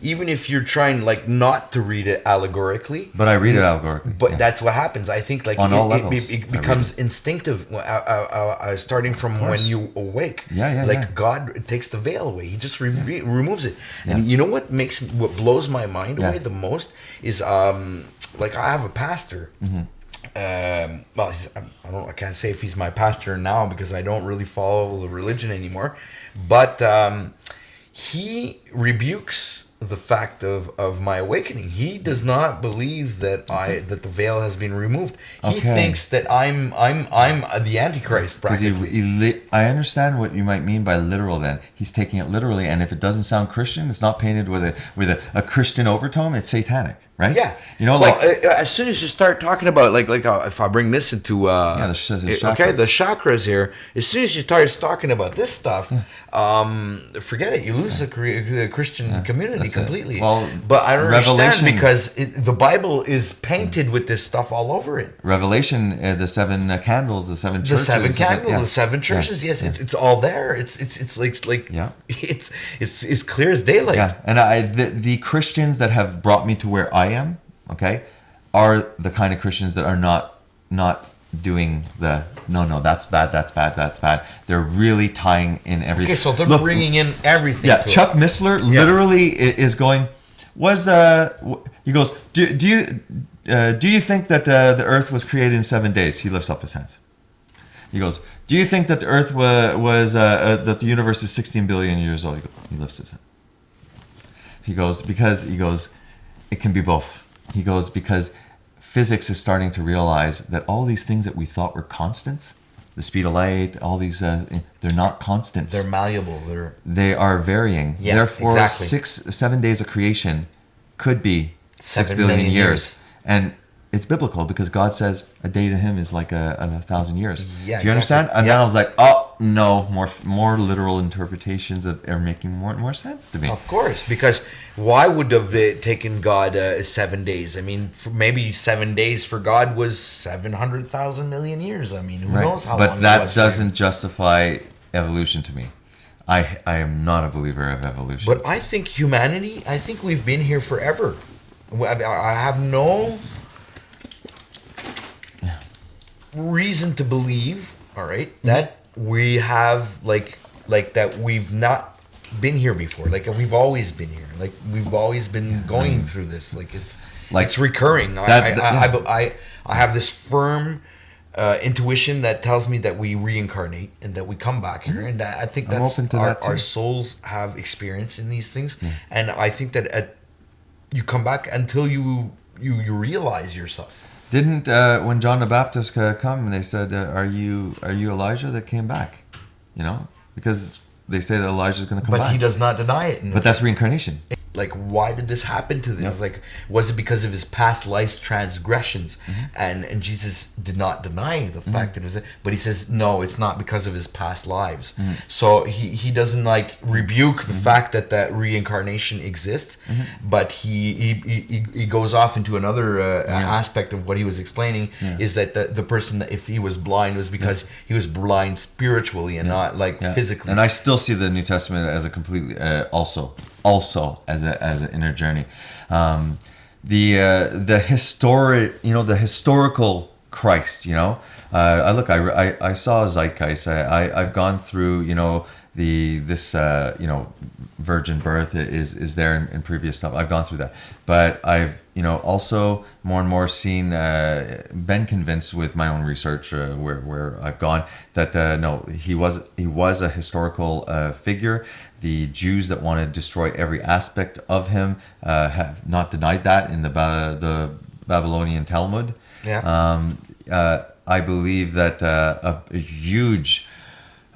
S1: even if you're trying not to read it allegorically.
S2: But I read it allegorically.
S1: But that's what happens. I think
S2: on all levels,
S1: it becomes instinctive starting from when you awake. God takes the veil away. He just removes it. And you know what blows my mind away the most is like I have a pastor. Well, I can't say if he's my pastor now because I don't really follow the religion anymore, but he rebukes the fact of my awakening. He does not believe that that the veil has been removed. He thinks that I'm the Antichrist practically.
S2: I understand what you might mean by literal. Then he's taking it literally, and if it doesn't sound Christian, it's not painted with a Christian overtone. It's satanic, right?
S1: Yeah, as soon as you start talking about if I bring this into
S2: the chakras.
S1: The chakras here. As soon as you start talking about this stuff, forget it. You lose the Christian community completely.
S2: Well,
S1: but I don't understand because the Bible is painted with this stuff all over it.
S2: Revelation, the 7 candles, the 7 churches,
S1: the 7 candles, the 7 churches. Yes, it's all there. It's like it's clear as daylight.
S2: Yeah, and the Christians that have brought me to where I am, are the kind of Christians that are not doing the no, that's bad. They're really tying in everything.
S1: Okay, so they're bringing in everything.
S2: Yeah, Chuck Missler literally is going. He goes? Do you think that the Earth was created in 7 days? He lifts up his hands. He goes, do you think that the Earth was that the universe is 16 billion years old? He lifts his hand. He goes, it can be both. He goes, because physics is starting to realize that all these things that we thought were constants, the speed of light, all these, they're not constants.
S1: They're malleable.
S2: They are varying.
S1: Yeah,
S2: therefore,
S1: exactly.
S2: 7 days of creation could be 6 billion years. And it's biblical because God says a day to him is like a 1,000 years.
S1: Yeah,
S2: do you understand? And then I was like, oh no, more literal interpretations are making more and more sense to me.
S1: Of course, because why would have it taken God 7 days? I mean, maybe 7 days for God was 700,000 million years. I mean, who knows how long it was.
S2: But that doesn't justify evolution to me. I am not a believer of evolution.
S1: But I think humanity, we've been here forever. I have no reason to believe, that we have like that we've not been here before. Like we've always been here. Like we've always been going through this. Like it's recurring. I have this firm intuition that tells me that we reincarnate and that we come back here, and I think that's our souls have experience in these things, and I think that you come back until you realize yourself.
S2: Didn't when John the Baptist come and they said, "Are you Elijah that came back?" Because they say that Elijah's going to come back.
S1: But he does not deny it.
S2: But that's reincarnation.
S1: Like, why did this happen to this? Like, was it because of his past life's transgressions? And Jesus did not deny the fact that it was, but he says, no, it's not because of his past lives. So he doesn't like rebuke the fact that reincarnation exists, but he goes off into another aspect of what he was explaining, is that the person, that if he was blind, was because he was blind spiritually and not like physically.
S2: And I still see the New Testament as a completely also as an inner journey. The historical Christ. I saw Zeitgeist. I've gone through this virgin birth is there in previous stuff. I've gone through that, but I've also more and more seen been convinced with my own research where I've gone that no, he was a historical figure. The Jews that want to destroy every aspect of him have not denied that in the Babylonian Talmud. I believe that a huge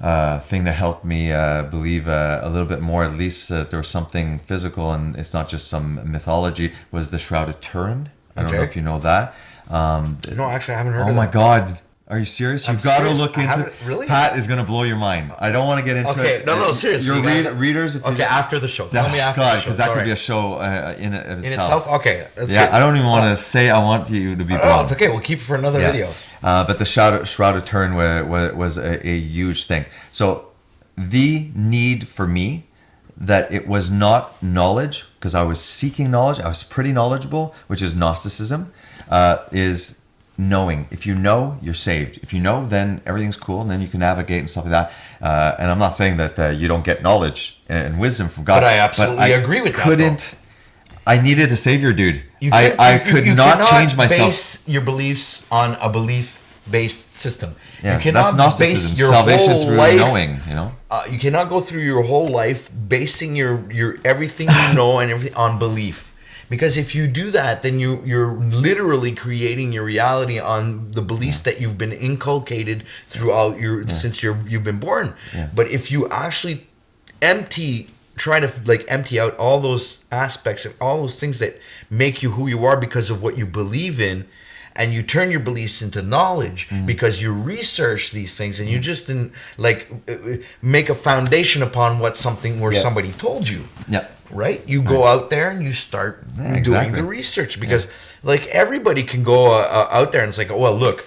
S2: thing that helped me believe a little bit more, at least that there was something physical and it's not just some mythology, was the Shroud of Turin. I don't know if you know that.
S1: No, actually, I haven't heard of that.
S2: Oh my God. Are you serious? You've got to look into it.
S1: Really?
S2: Pat is going to blow your mind. I don't want to get into it.
S1: Okay, no, seriously.
S2: Your readers.
S1: After the show. Tell me after the show.
S2: Because that could be a show in itself.
S1: In itself? Okay. That's good.
S2: I don't even want to say I want you to be blown.
S1: No, it's okay. We'll keep it for another video.
S2: But the Shroud of Turin was a huge thing. So the need for me, that it was not knowledge, because I was seeking knowledge. I was pretty knowledgeable, which is Gnosticism, is knowing. If you know, you're saved. If you know, then everything's cool, and then you can navigate and stuff like that. And I'm not saying that you don't get knowledge and wisdom from God.
S1: But I absolutely agree with that.
S2: I needed a savior, dude.
S1: You
S2: I could not
S1: cannot
S2: change myself.
S1: base your beliefs on a belief-based system.
S2: Yeah,
S1: You cannot
S2: that's Gnosticism.
S1: base your
S2: Salvation
S1: whole
S2: through
S1: life,
S2: knowing, you know?
S1: you cannot go through your whole life basing your everything you know and everything on belief. Because if you do that, then you're literally creating your reality on the beliefs that you've been inculcated throughout since you've been born.
S2: Yeah.
S1: But if you actually try to empty out all those aspects of all those things that make you who you are because of what you believe in, and you turn your beliefs into knowledge because you research these things and you just didn't make a foundation upon what somebody told you.
S2: Yeah.
S1: Right? You go out there and you start doing
S2: exactly.
S1: the research because everybody can go out there and it's like, oh, well, look,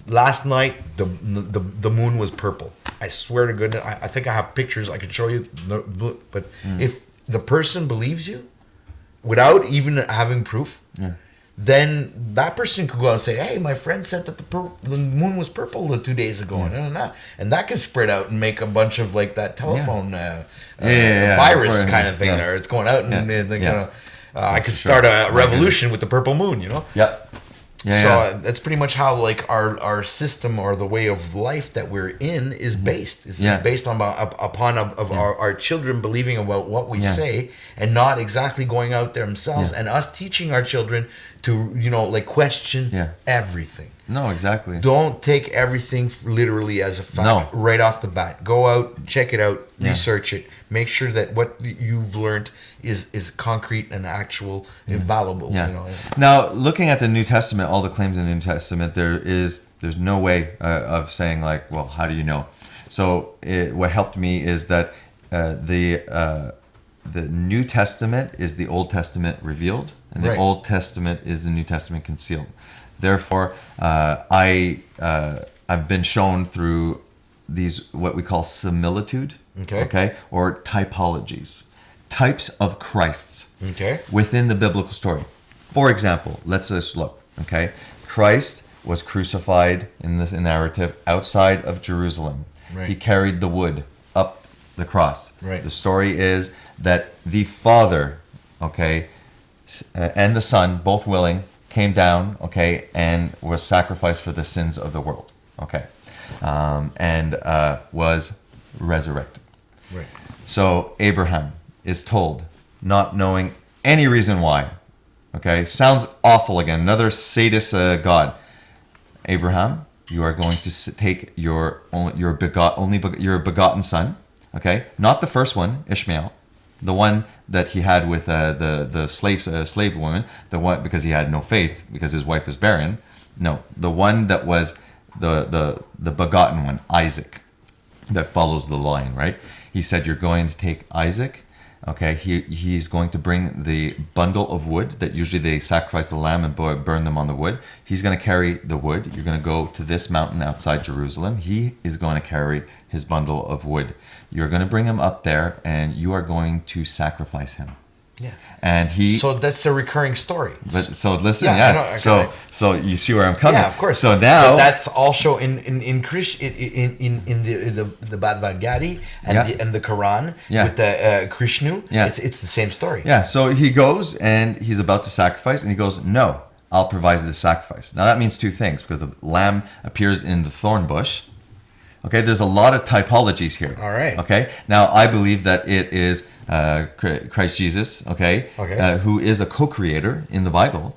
S1: last night the moon was purple. I swear to goodness, I think I have pictures I could show you. But if the person believes you without even having proof, then that person could go out and say, hey, my friend said that the moon was purple 2 days ago. And that could spread out and make a bunch of that telephone virus kind of thing there. It's going out and I could start a revolution with the purple moon, you know?
S2: Yep.
S1: That's pretty much how our system or the way of life that we're in is based. It's based upon our children believing about what we say and not exactly going out there themselves and us teaching our children to question everything.
S2: No, exactly.
S1: Don't take everything literally as a fact right off the bat. Go out, check it out, research it, make sure that what you've learned is concrete and actual and valuable.
S2: Yeah.
S1: You know?
S2: Now, looking at the New Testament, all the claims in the New Testament, there's no way of saying well, how do you know? So what helped me is that the New Testament is the Old Testament revealed, and the Old Testament is the New Testament concealed. Therefore, I've been shown through these what we call similitude, or typologies, types of Christs within the biblical story. For example, let's just look. Christ was crucified in this narrative outside of Jerusalem. He carried the wood up the cross. The story is that the Father, and the Son, both willing, came down, and was sacrificed for the sins of the world, and was resurrected. So Abraham is told, not knowing any reason why, sounds awful again, another sadist God. Abraham, you are going to take your begotten son, not the first one, Ishmael, the one that he had with the slave woman, the one because he had no faith because his wife was barren. No, the one that was the begotten one, Isaac, that follows the line, right? He said, you're going to take Isaac. He's going to bring the bundle of wood that usually they sacrifice the lamb and burn them on the wood. He's going to carry the wood. You're going to go to this mountain outside Jerusalem. He is going to carry his bundle of wood. You're going to bring him up there and you are going to sacrifice him.
S1: Yeah.
S2: And
S1: so that's a recurring story.
S2: But so listen, So you see where I'm coming.
S1: Yeah, of course.
S2: So now
S1: but that's also in the Bhagavad Gita and the Quran with the Krishna. It's the same story.
S2: Yeah. So he goes and he's about to sacrifice, and he goes, "No, I'll provide the sacrifice." Now that means two things, because the lamb appears in the thorn bush. There's a lot of typologies here.
S1: All right.
S2: Now I believe that it is Christ Jesus, who is a co-creator in the Bible,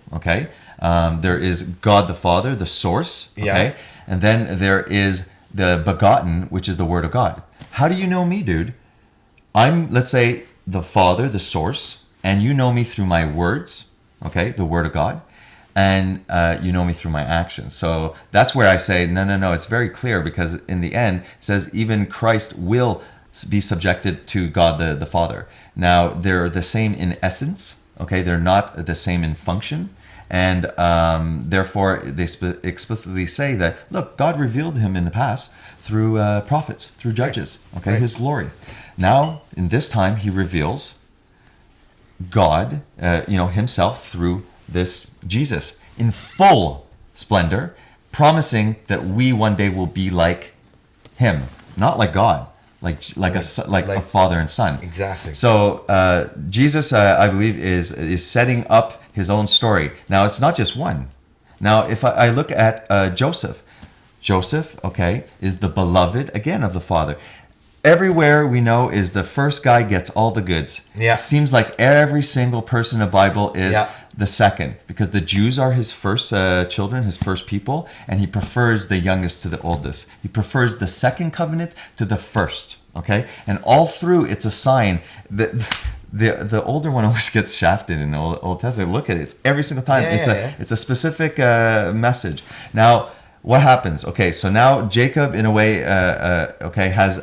S2: there is God the Father, the source, and then there is the begotten, which is the Word of God. How do you know me, dude? I'm, let's say, the Father, the source, and you know me through my words, the Word of God, and you know me through my actions. So that's where I say, no, it's very clear, because in the end, it says even Christ will be subjected to God the Father. Now, they're the same in essence, they're not the same in function, and therefore they explicitly say that, look, God revealed him in the past through prophets, through judges, his glory. Now, in this time, he reveals God, himself through this Jesus in full splendor, promising that we one day will be like him, not like God, like a father and son.
S1: Exactly.
S2: So Jesus, I believe, is setting up his own story. Now it's not just one. Now if I look at Joseph, okay, is the beloved again of the Father. Everywhere we know is the first guy gets all the goods.
S1: Yeah.
S2: It seems like every single person in the Bible is the second, because the Jews are his first children, his first people, and he prefers the youngest to the oldest. He prefers the second covenant to the first, okay? And all through, it's a sign that the older one always gets shafted in the Old Testament. Look at it. It's every single time. It's a specific message. Now, what happens? Okay, so now Jacob, in a way, has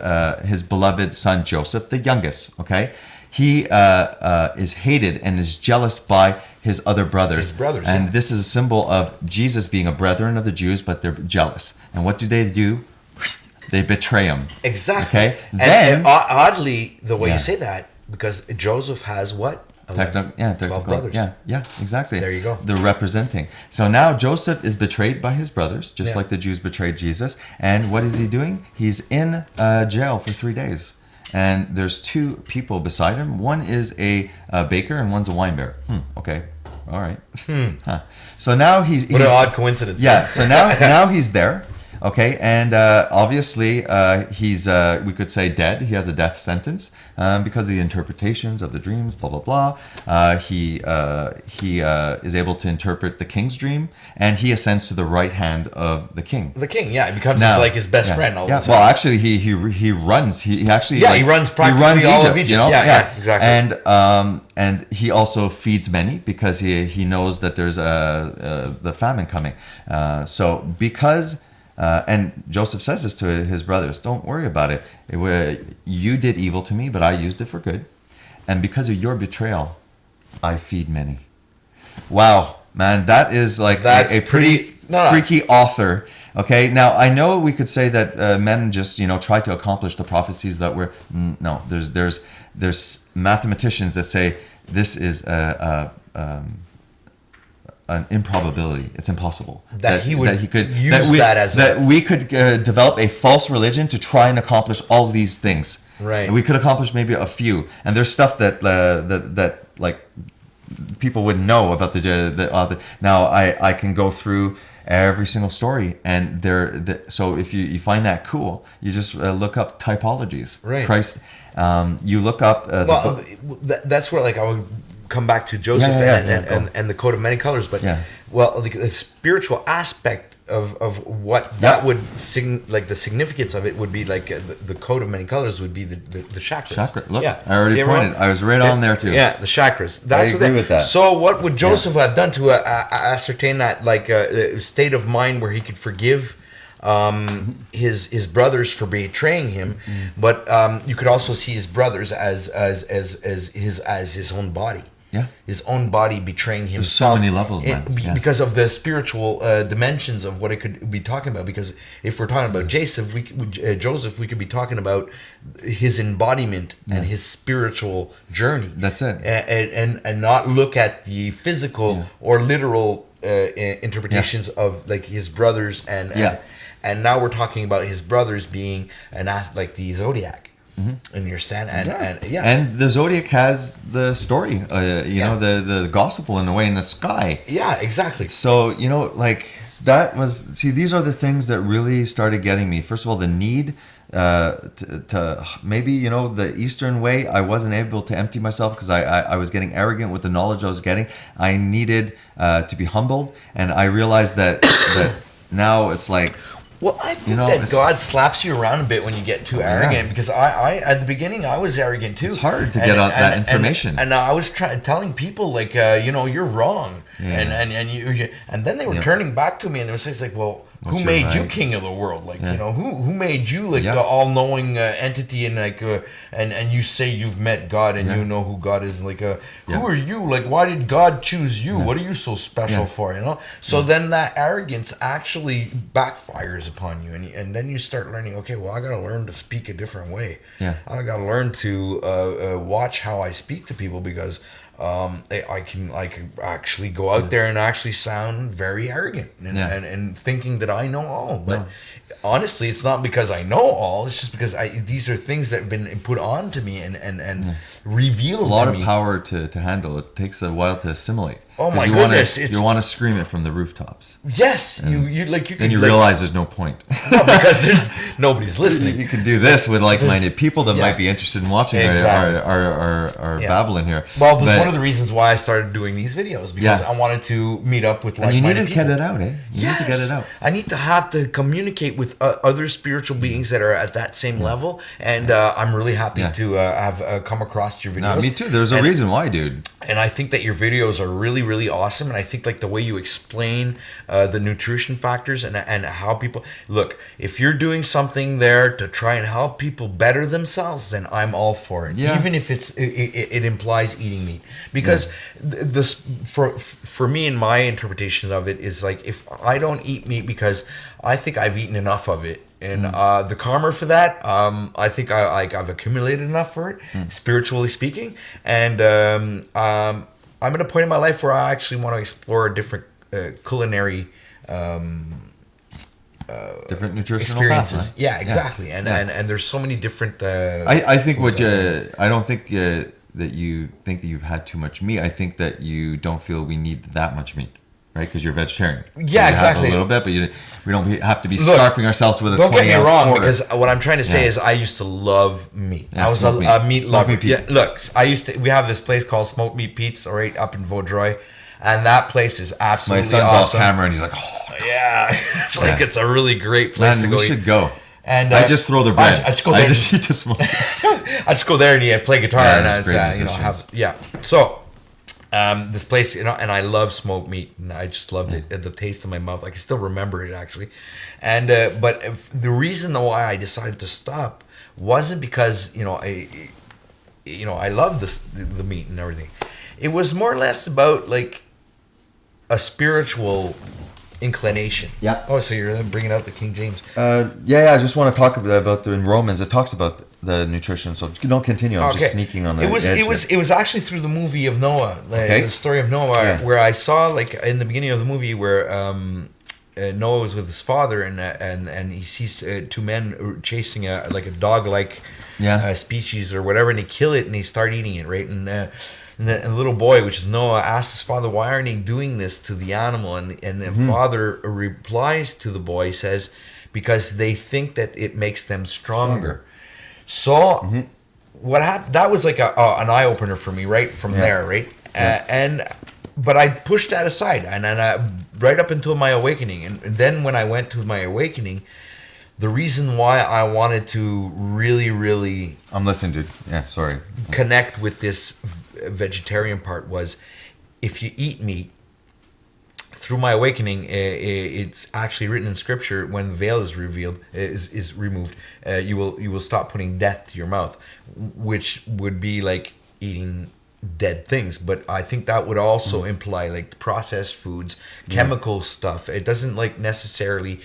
S2: his beloved son Joseph, the youngest. Okay, he is hated and is jealous by his other brothers. And this is a symbol of Jesus being a brethren of the Jews, but they're jealous. And what do? They betray him.
S1: Exactly.
S2: Okay.
S1: And oddly, the way you say that, because Joseph has what? 12 brothers.
S2: Yeah, exactly.
S1: There you go.
S2: They're representing. So now Joseph is betrayed by his brothers, just like the Jews betrayed Jesus. And what is he doing? He's in jail for 3 days. And there's two people beside him. One is a baker and one's a wine bearer. Okay. All right. Huh. So now he's
S1: what an odd coincidence.
S2: Yeah. So now he's there. Okay, and obviously he's, we could say, dead. He has a death sentence because of the interpretations of the dreams, blah, blah, blah. He is able to interpret the king's dream, and he ascends to the right hand of the king.
S1: The king, he becomes his best friend all the time.
S2: Well, actually, he runs. He actually...
S1: he runs practically all of Egypt.
S2: You know?
S1: Yeah, exactly.
S2: And he also feeds many because he knows that there's the famine coming. So because... and Joseph says this to his brothers, don't worry about it. You did evil to me, but I used it for good. And because of your betrayal, I feed many. Wow, man, that is like a pretty freaky author. Okay, now I know we could say that men just, try to accomplish the prophecies that were... No, there's mathematicians that say this is an improbability. It's impossible
S1: that he could use
S2: that we could develop a false religion to try and accomplish all of these things.
S1: Right.
S2: And we could accomplish maybe a few. And there's stuff that like people would know about the now I can go through every single story, and so if you find that cool, you just look up typologies.
S1: Right.
S2: Christ. You look up.
S1: That's where I would come back to Joseph and the coat of many colors, but the spiritual aspect of what that would the significance of it would be the coat of many colors would be the chakras.
S2: Look, I already pointed. I was right on there too.
S1: Yeah, the chakras.
S2: I agree with that.
S1: So what would Joseph have done to ascertain that state of mind where he could forgive his brothers for betraying him, but you could also see his brothers as his own body.
S2: Yeah,
S1: his own body betraying himself.
S2: There's so many levels, man.
S1: Because of the spiritual dimensions of what it could be talking about. Because if we're talking about Joseph, we could be talking about his embodiment and his spiritual journey.
S2: That's it.
S1: And not look at the physical or literal interpretations of his brothers and now we're talking about his brothers being the zodiac. Mm-hmm. And you understand,
S2: and the zodiac has the story, the gospel in a way in the sky.
S1: Yeah, exactly.
S2: So that was these are the things that really started getting me. First of all, the need to maybe the Eastern way. I wasn't able to empty myself because I was getting arrogant with the knowledge I was getting. I needed to be humbled, and I realized that now it's like.
S1: Well, I think that God slaps you around a bit when you get too arrogant, because I at the beginning I was arrogant too.
S2: It's hard to get out that information,
S1: and I was telling people you're wrong, and then they were turning back to me and they were saying well, who made you king of the world? Who made you the all-knowing entity and you say you've met God and you know who God is who are you? Why did God choose you? What are you so special for? So then that arrogance actually backfires upon you, and then you start learning. Okay, well, I got to learn to speak a different way. I got to learn to watch how I speak to people, because I can actually go out there and actually sound very arrogant and thinking that I know all. But honestly, it's not because I know all. It's just because these are things that have been put on to me and revealed to me.
S2: A lot of power to handle. It takes a while to assimilate.
S1: Oh my goodness!
S2: You want to scream it from the rooftops.
S1: Yes,
S2: and
S1: you
S2: then you realize there's no point.
S1: No, because nobody's listening.
S2: You can do this with like-minded people that might be interested in watching
S1: exactly.
S2: our babbling here.
S1: Well, that's one of the reasons why I started doing these videos, because I wanted to meet up with like-minded people.
S2: And you need to get it out, eh? You need to get it out.
S1: I need to have to communicate with other spiritual beings that are at that same level, and I'm really happy to have come across your videos.
S2: No, me too. There's a reason why, dude.
S1: And I think that your videos are really, really awesome. And I think like the way you explain the nutrition factors and how people look, if you're doing something there to try and help people better themselves, then I'm all for it. Yeah. Even if it implies eating meat, because this for me and my interpretation of it is like, if I don't eat meat because I think I've eaten enough of it. And the karma for that, I think I've accumulated enough for it, spiritually speaking. And I'm at a point in my life where I actually want to explore different culinary
S2: different nutritional
S1: experiences.
S2: Paths, huh?
S1: Yeah, exactly. And there's so many different.
S2: I think I don't think that you think that you've had too much meat. I think that you don't feel we need that much meat. Right, because you're vegetarian.
S1: Yeah,
S2: so
S1: exactly.
S2: Have a little bit, but we don't have to be starving ourselves with a 20 ounce.
S1: Don't get me wrong,
S2: quarter.
S1: because what I'm trying to say is I used to love meat.
S2: Yeah,
S1: I was a meat lover. Yeah, look, we have this place called Smoked Meat Pete's right up in Vaudreuil, and that place is absolutely awesome.
S2: My son's off camera and he's like, oh,
S1: yeah, it's like it's a really great place to go.
S2: We should go.
S1: And
S2: I just throw the bread.
S1: I just go there.
S2: I just eat the smoke.
S1: I just go there and play guitar and so. This place, and I love smoked meat, and I just loved it. The taste in my mouth, I can still remember it actually. And but the reason why I decided to stop wasn't because I love the meat and everything. It was more or less about like a spiritual inclination.
S2: Yeah.
S1: Oh, so you're bringing out the King James?
S2: I just want to talk about in Romans. It talks about the nutrition. So don't continue. I'm just sneaking on the edge.
S1: It was actually through the movie of Noah, the story of Noah, where I saw like in the beginning of the movie where Noah was with his father and he sees two men chasing a dog-like species or whatever, and they kill it and they start eating it, right? And the little boy, which is Noah, asks his father, "Why aren't they doing this to the animal?" And the father replies to the boy, says, "Because they think that it makes them stronger." So what happened? That was like an eye opener for me, right from there, right? But I pushed that aside, and right up until my awakening, and then when I went to my awakening, the reason why I wanted to really, really,
S2: I'm listening, dude. Yeah, sorry.
S1: Connect with this vegetarian part was, if you eat meat, through my awakening, it's actually written in scripture, when the veil is revealed, is removed, you will stop putting death to your mouth, which would be like eating dead things. But I think that would also imply like processed foods, chemical stuff. It doesn't like necessarily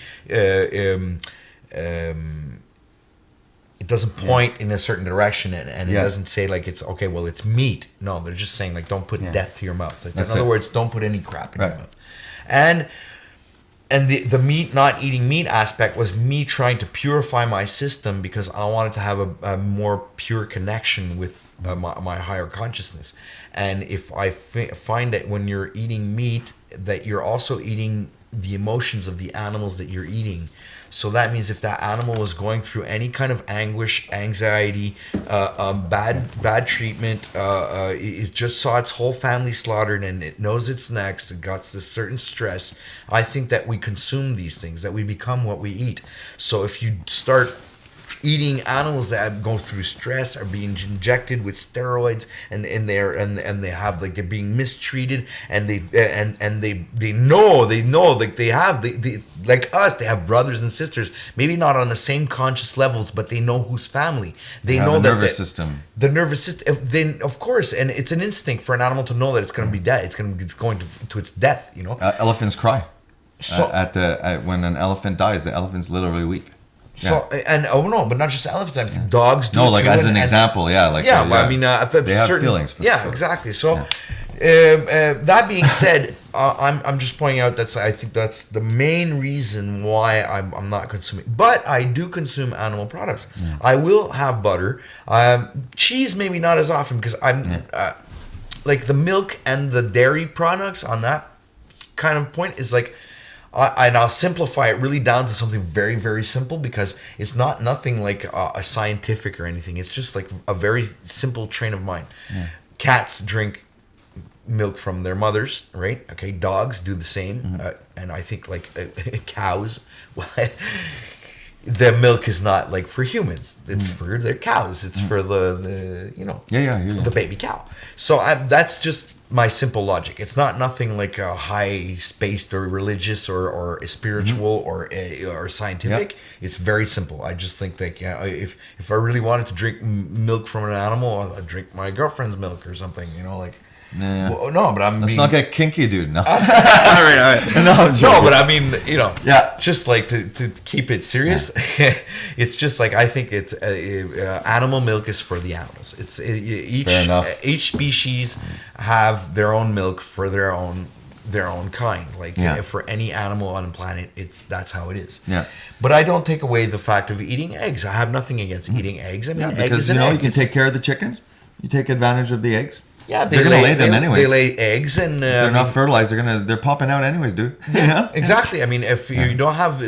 S1: it doesn't point in a certain direction, and it doesn't say like it's okay, well, it's meat. No, they're just saying like don't put death to your mouth. Like, in other words, don't put any crap in your mouth. And the meat, not eating meat aspect was me trying to purify my system, because I wanted to have a more pure connection with my higher consciousness. And if I find that when you're eating meat, that you're also eating the emotions of the animals that you're eating. So that means if that animal was going through any kind of anguish, anxiety, bad treatment, it just saw its whole family slaughtered and it knows it's next, it got this certain stress, I think that we consume these things, that we become what we eat. So if you start eating animals that go through stress, are being injected with steroids, and they have like they're being mistreated, and they know like they have they like us, they have brothers and sisters, maybe not on the same conscious levels, but they know who's family. They know
S2: the
S1: that
S2: nervous system.
S1: The nervous system. Then of course, and it's an instinct for an animal to know that it's going to be dead. It's going to its death. You know.
S2: Elephants cry. So when an elephant dies, the elephants literally weep.
S1: So and but not just elephants. I mean, dogs do.
S2: No, like
S1: too,
S2: as an example, yeah, like
S1: yeah. But I mean,
S2: they have feelings. For
S1: yeah,
S2: sure.
S1: exactly. So that being said, I'm just pointing out I think that's the main reason why I'm not consuming. But I do consume animal products.
S2: Yeah.
S1: I will have butter, cheese, maybe not as often because I'm like the milk and the dairy products on that kind of point is like. And I'll simplify it really down to something very, very simple because it's nothing like a scientific or anything. It's just like a very simple train of mind. Yeah. Cats drink milk from their mothers, right? Okay, dogs do the same, and I think like cows. The milk is not like for humans. It's for their cows. It's for the the baby cow. So that's just my simple logic. It's not nothing like high spaced or religious or spiritual or scientific. Yep. It's very simple. I just think that if I really wanted to drink milk from an animal, I'd drink my girlfriend's milk or something. Like.
S2: Nah.
S1: Well, no, but
S2: let's not get kinky, dude. No.
S1: all right. No, but I mean,
S2: yeah,
S1: just like to keep it serious. Yeah. It's just like I think it's animal milk is for the animals. It's each species have their own milk for their own kind. Like for any animal on the planet, that's how it is.
S2: Yeah.
S1: But I don't take away the fact of eating eggs. I have nothing against eating eggs. I mean,
S2: because you can take care of the chickens. You take advantage of the eggs.
S1: Yeah,
S2: they're gonna lay them anyways.
S1: They lay eggs, and
S2: they're not fertilized. They're popping out anyways, dude.
S1: Yeah, exactly. I mean, if you don't have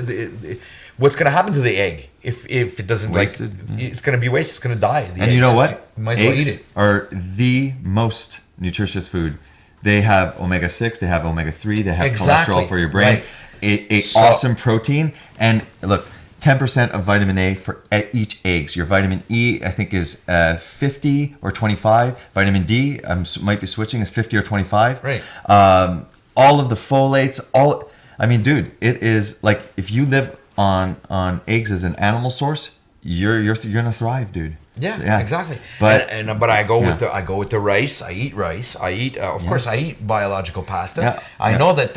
S1: what's gonna happen to the egg if it doesn't
S2: wasted?
S1: It's gonna be wasted. It's gonna die.
S2: And you know what?
S1: You might as well eat it.
S2: Are the most nutritious food. They have omega-6. They have omega-3. They have cholesterol for your brain. Right. Awesome protein. And look. 10% of vitamin A for each eggs. Your vitamin E, I think, is 50 or 25. Vitamin D, might be switching, is 50 or 25.
S1: Right.
S2: All of the folates, I mean, dude, it is like if you live on eggs as an animal source, you're gonna thrive, dude.
S1: Yeah,
S2: so, yeah.
S1: Exactly.
S2: But
S1: I go with the rice. I eat rice. I eat, of course, I eat biological pasta.
S2: Yeah.
S1: I know that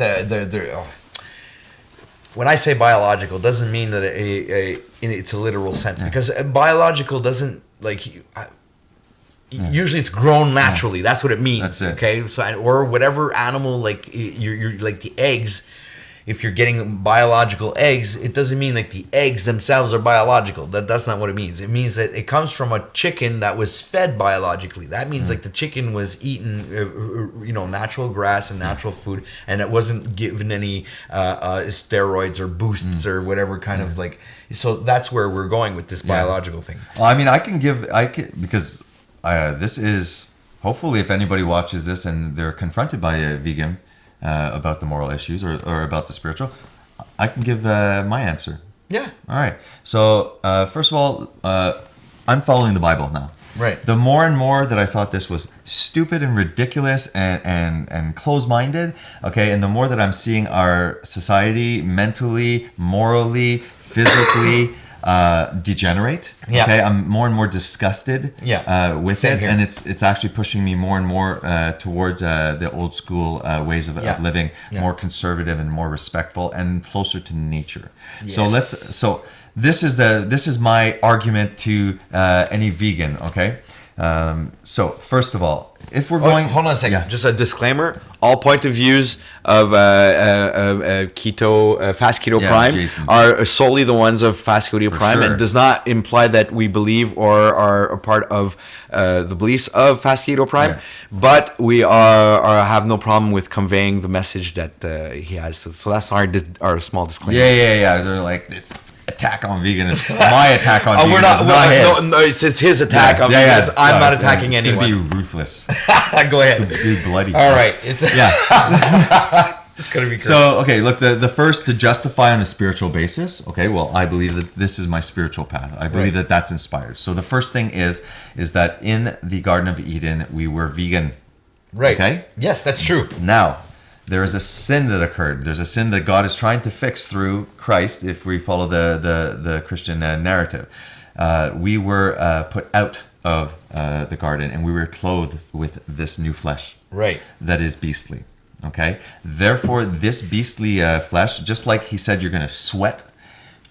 S1: when I say biological, doesn't mean that in its a literal sense, because biological doesn't usually it's grown naturally. Yeah. That's what it means.
S2: That's it.
S1: Okay, so or whatever animal like you're like the eggs. If you're getting biological eggs, it doesn't mean like the eggs themselves are biological. That's not what it means. It means that it comes from a chicken that was fed biologically. That means like the chicken was eating, natural grass and natural food, and it wasn't given any steroids or boosts or whatever kind of like. So that's where we're going with this biological thing.
S2: Well, I mean, because this is hopefully if anybody watches this and they're confronted by a vegan. About the moral issues or about the spiritual, I can give my answer.
S1: Yeah.
S2: All right. So first of all, I'm following the Bible now.
S1: Right.
S2: The more and more that I thought this was stupid and ridiculous and closed-minded, okay, and the more that I'm seeing our society mentally, morally, physically degenerate.
S1: Yeah.
S2: Okay, I'm more and more disgusted with
S1: Same
S2: it,
S1: here.
S2: and it's actually pushing me more and more towards the old school ways of living, more conservative and more respectful and closer to nature.
S1: Yes.
S2: So this is my argument to any vegan. Okay, so first of all, if we're going,
S1: hold on a second. Just a disclaimer: all point of views of keto, fast keto prime
S2: Jason.
S1: are solely the ones of fast keto prime,
S2: sure.
S1: and does not imply that we believe or are a part of the beliefs of fast keto prime.
S2: Yeah.
S1: But we have no problem with conveying the message that he has. So that's our small disclaimer.
S2: Yeah. They're like this. Attack on vegan is my attack on vegan.
S1: No, it's his attack on vegan. I'm not attacking anyone.
S2: It's gonna be ruthless.
S1: Go ahead.
S2: It's gonna be bloody.
S1: All right. It's gonna be great.
S2: So okay, look, the first to justify on a spiritual basis. Okay, well, I believe that this is my spiritual path. I believe that that's inspired. So the first thing is that in the Garden of Eden we were vegan.
S1: Right.
S2: Okay.
S1: Yes, that's true.
S2: Now. There is a sin that occurred. There's a sin that God is trying to fix through Christ. If we follow the Christian narrative, we were put out of the garden, and we were clothed with this new flesh.
S1: Right.
S2: That is beastly. Okay. Therefore, this beastly flesh, just like he said, you're going to sweat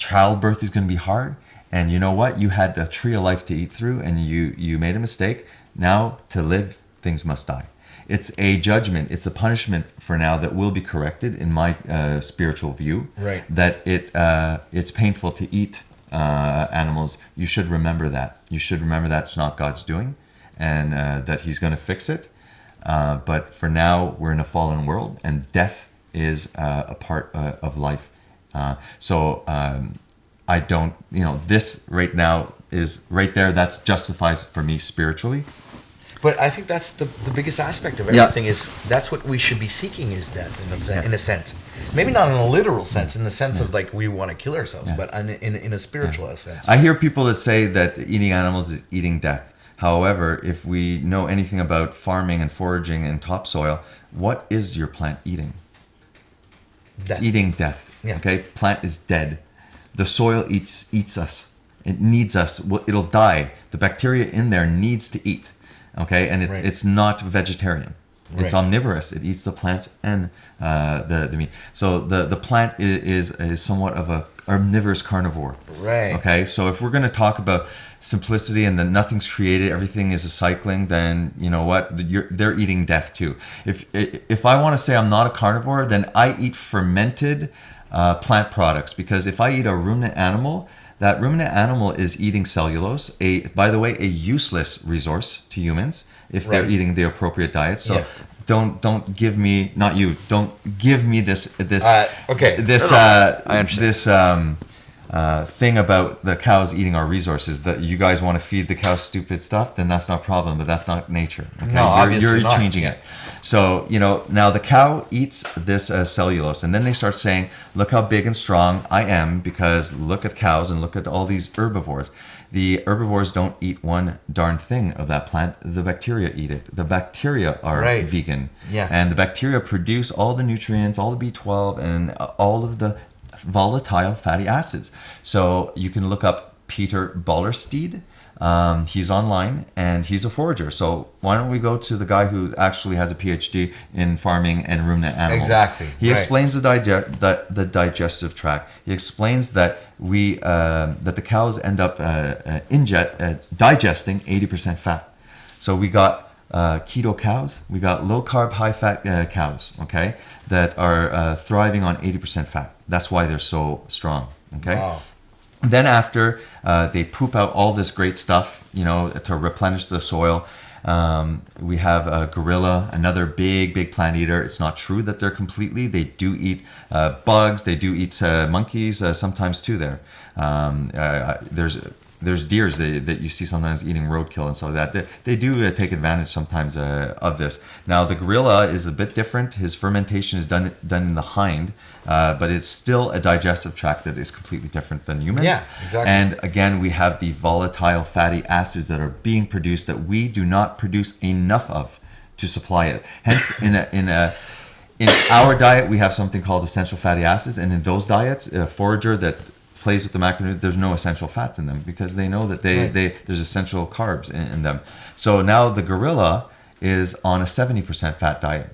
S2: childbirth is going to be hard. And you know what? You had the tree of life to eat through, and you made a mistake. Now, to live, things must die. It's a judgment. It's a punishment for now that will be corrected in my spiritual view.
S1: Right.
S2: That it's painful to eat animals. You should remember that. You should remember that it's not God's doing, and that He's going to fix it. But for now, we're in a fallen world, and death is a part of life. I don't, this right now is right there. That's justifies for me spiritually.
S1: But I think that's the biggest aspect of everything is that's what we should be seeking is death in a sense. Maybe not in a literal sense, in the sense of like we want to kill ourselves, but in a spiritual sense.
S2: I hear people that say that eating animals is eating death. However, if we know anything about farming and foraging and topsoil, what is your plant eating?
S1: Death.
S2: It's eating death.
S1: Yeah.
S2: Okay, plant is dead. The soil eats us. It needs us. It'll die. The bacteria in there needs to eat. Okay, and it's not vegetarian. It's omnivorous. It eats the plants and the meat. So the plant is somewhat of a omnivorous carnivore.
S1: Right.
S2: Okay, so if we're going to talk about simplicity and that nothing's created, everything is a cycling, then you know what? They're eating death too. If I want to say I'm not a carnivore, then I eat fermented plant products, because if I eat a ruminant animal, that ruminant animal is eating cellulose, by the way, a useless resource to humans if they're eating the appropriate diet. So don't give me, not you, don't give me this thing about the cows eating our resources, that you guys want to feed the cows stupid stuff, then that's not a problem, but that's not nature. Okay?
S1: No, obviously
S2: you're
S1: not.
S2: changing it. So, now the cow eats this cellulose, and then they start saying, look how big and strong I am, because look at cows and look at all these herbivores. The herbivores don't eat one darn thing of that plant. The bacteria eat it. The bacteria are vegan.
S1: Yeah.
S2: And the bacteria produce all the nutrients, all the B12, and all of the volatile fatty acids. So you can look up Peter Ballersteed. He's online and he's a forager. So why don't we go to the guy who actually has a PhD in farming and ruminant animals?
S1: Exactly.
S2: He explains the digestive tract. He explains that that the cows end up digesting 80% fat. So we got keto cows, we got low carb, high fat cows, okay, that are thriving on 80% fat. That's why they're so strong, okay?
S1: Wow.
S2: Then after they poop out all this great stuff, to replenish the soil, we have a gorilla, another big plant eater. It's not true that they're completely. They do eat bugs. They do eat monkeys sometimes too. There's deers that you see sometimes eating roadkill and so that they do take advantage sometimes of this. Now the gorilla is a bit different. His fermentation is done in the hind, but it's still a digestive tract that is completely different than humans.
S1: Yeah, exactly.
S2: And again, we have the volatile fatty acids that are being produced that we do not produce enough of to supply it. Hence, in our diet, we have something called essential fatty acids, and in those diets, a forager that plays with the macronutrients, there's no essential fats in them, because they know that there's essential carbs in them. So now the gorilla is on a 70% fat diet,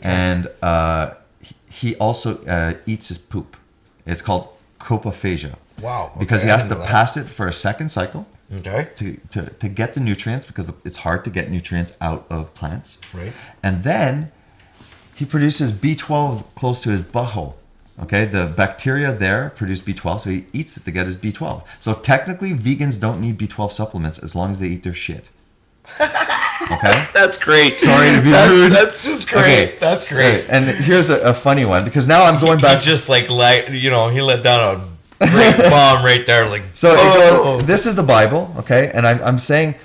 S2: and he also eats his poop. It's called coprophagia.
S1: Wow. Okay,
S2: because he has to pass it for a second cycle.
S1: Okay.
S2: To get the nutrients, because it's hard to get nutrients out of plants.
S1: Right.
S2: And then he produces B12 close to his butthole. Okay, the bacteria there produce B12, so he eats it to get his B12. So technically, vegans don't need B12 supplements as long as they eat their shit. Okay?
S1: That's great.
S2: Sorry to be rude.
S1: That's just great.
S2: Okay.
S1: That's great.
S2: And here's a funny one, because now I'm going back.
S1: He just he let down a great bomb right there.
S2: So this is the Bible, okay? And I'm saying,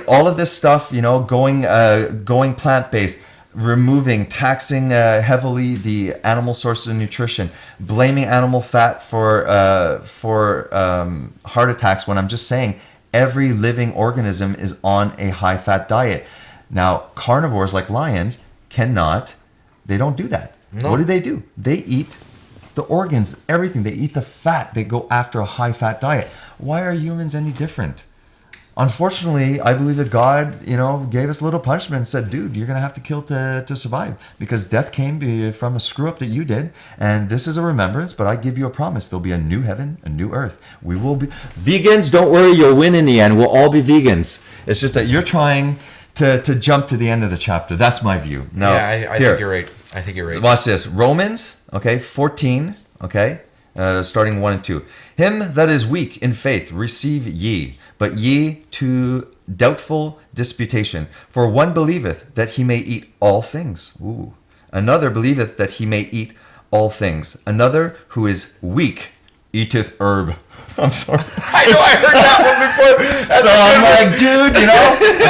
S2: all of this stuff, going plant-based, taxing heavily the animal sources of nutrition, blaming animal fat for heart attacks, when I'm just saying every living organism is on a high-fat diet. Now, carnivores like lions they don't do that. No. What do? They eat the organs, everything. They eat the fat. They go after a high-fat diet. Why are humans any different? unfortunately, I believe that God, gave us a little punishment and said, dude, you're going to have to kill to survive, because death came from a screw up that you did. And this is a remembrance, but I give you a promise. There'll be a new heaven, a new earth. We will be vegans. Don't worry. You'll win in the end. We'll all be vegans. It's just that you're trying to jump to the end of the chapter. That's my view. Now,
S1: I think you're right. I think you're right.
S2: Watch this. Romans, 14, starting 1 and 2. Him that is weak in faith receive ye, but ye to doubtful disputation. For one believeth that he may eat all things. Ooh. Another believeth that he may eat all things. Another who is weak eateth herb. I'm sorry.
S1: I know, I heard
S2: So
S1: that
S2: I'm like, dude,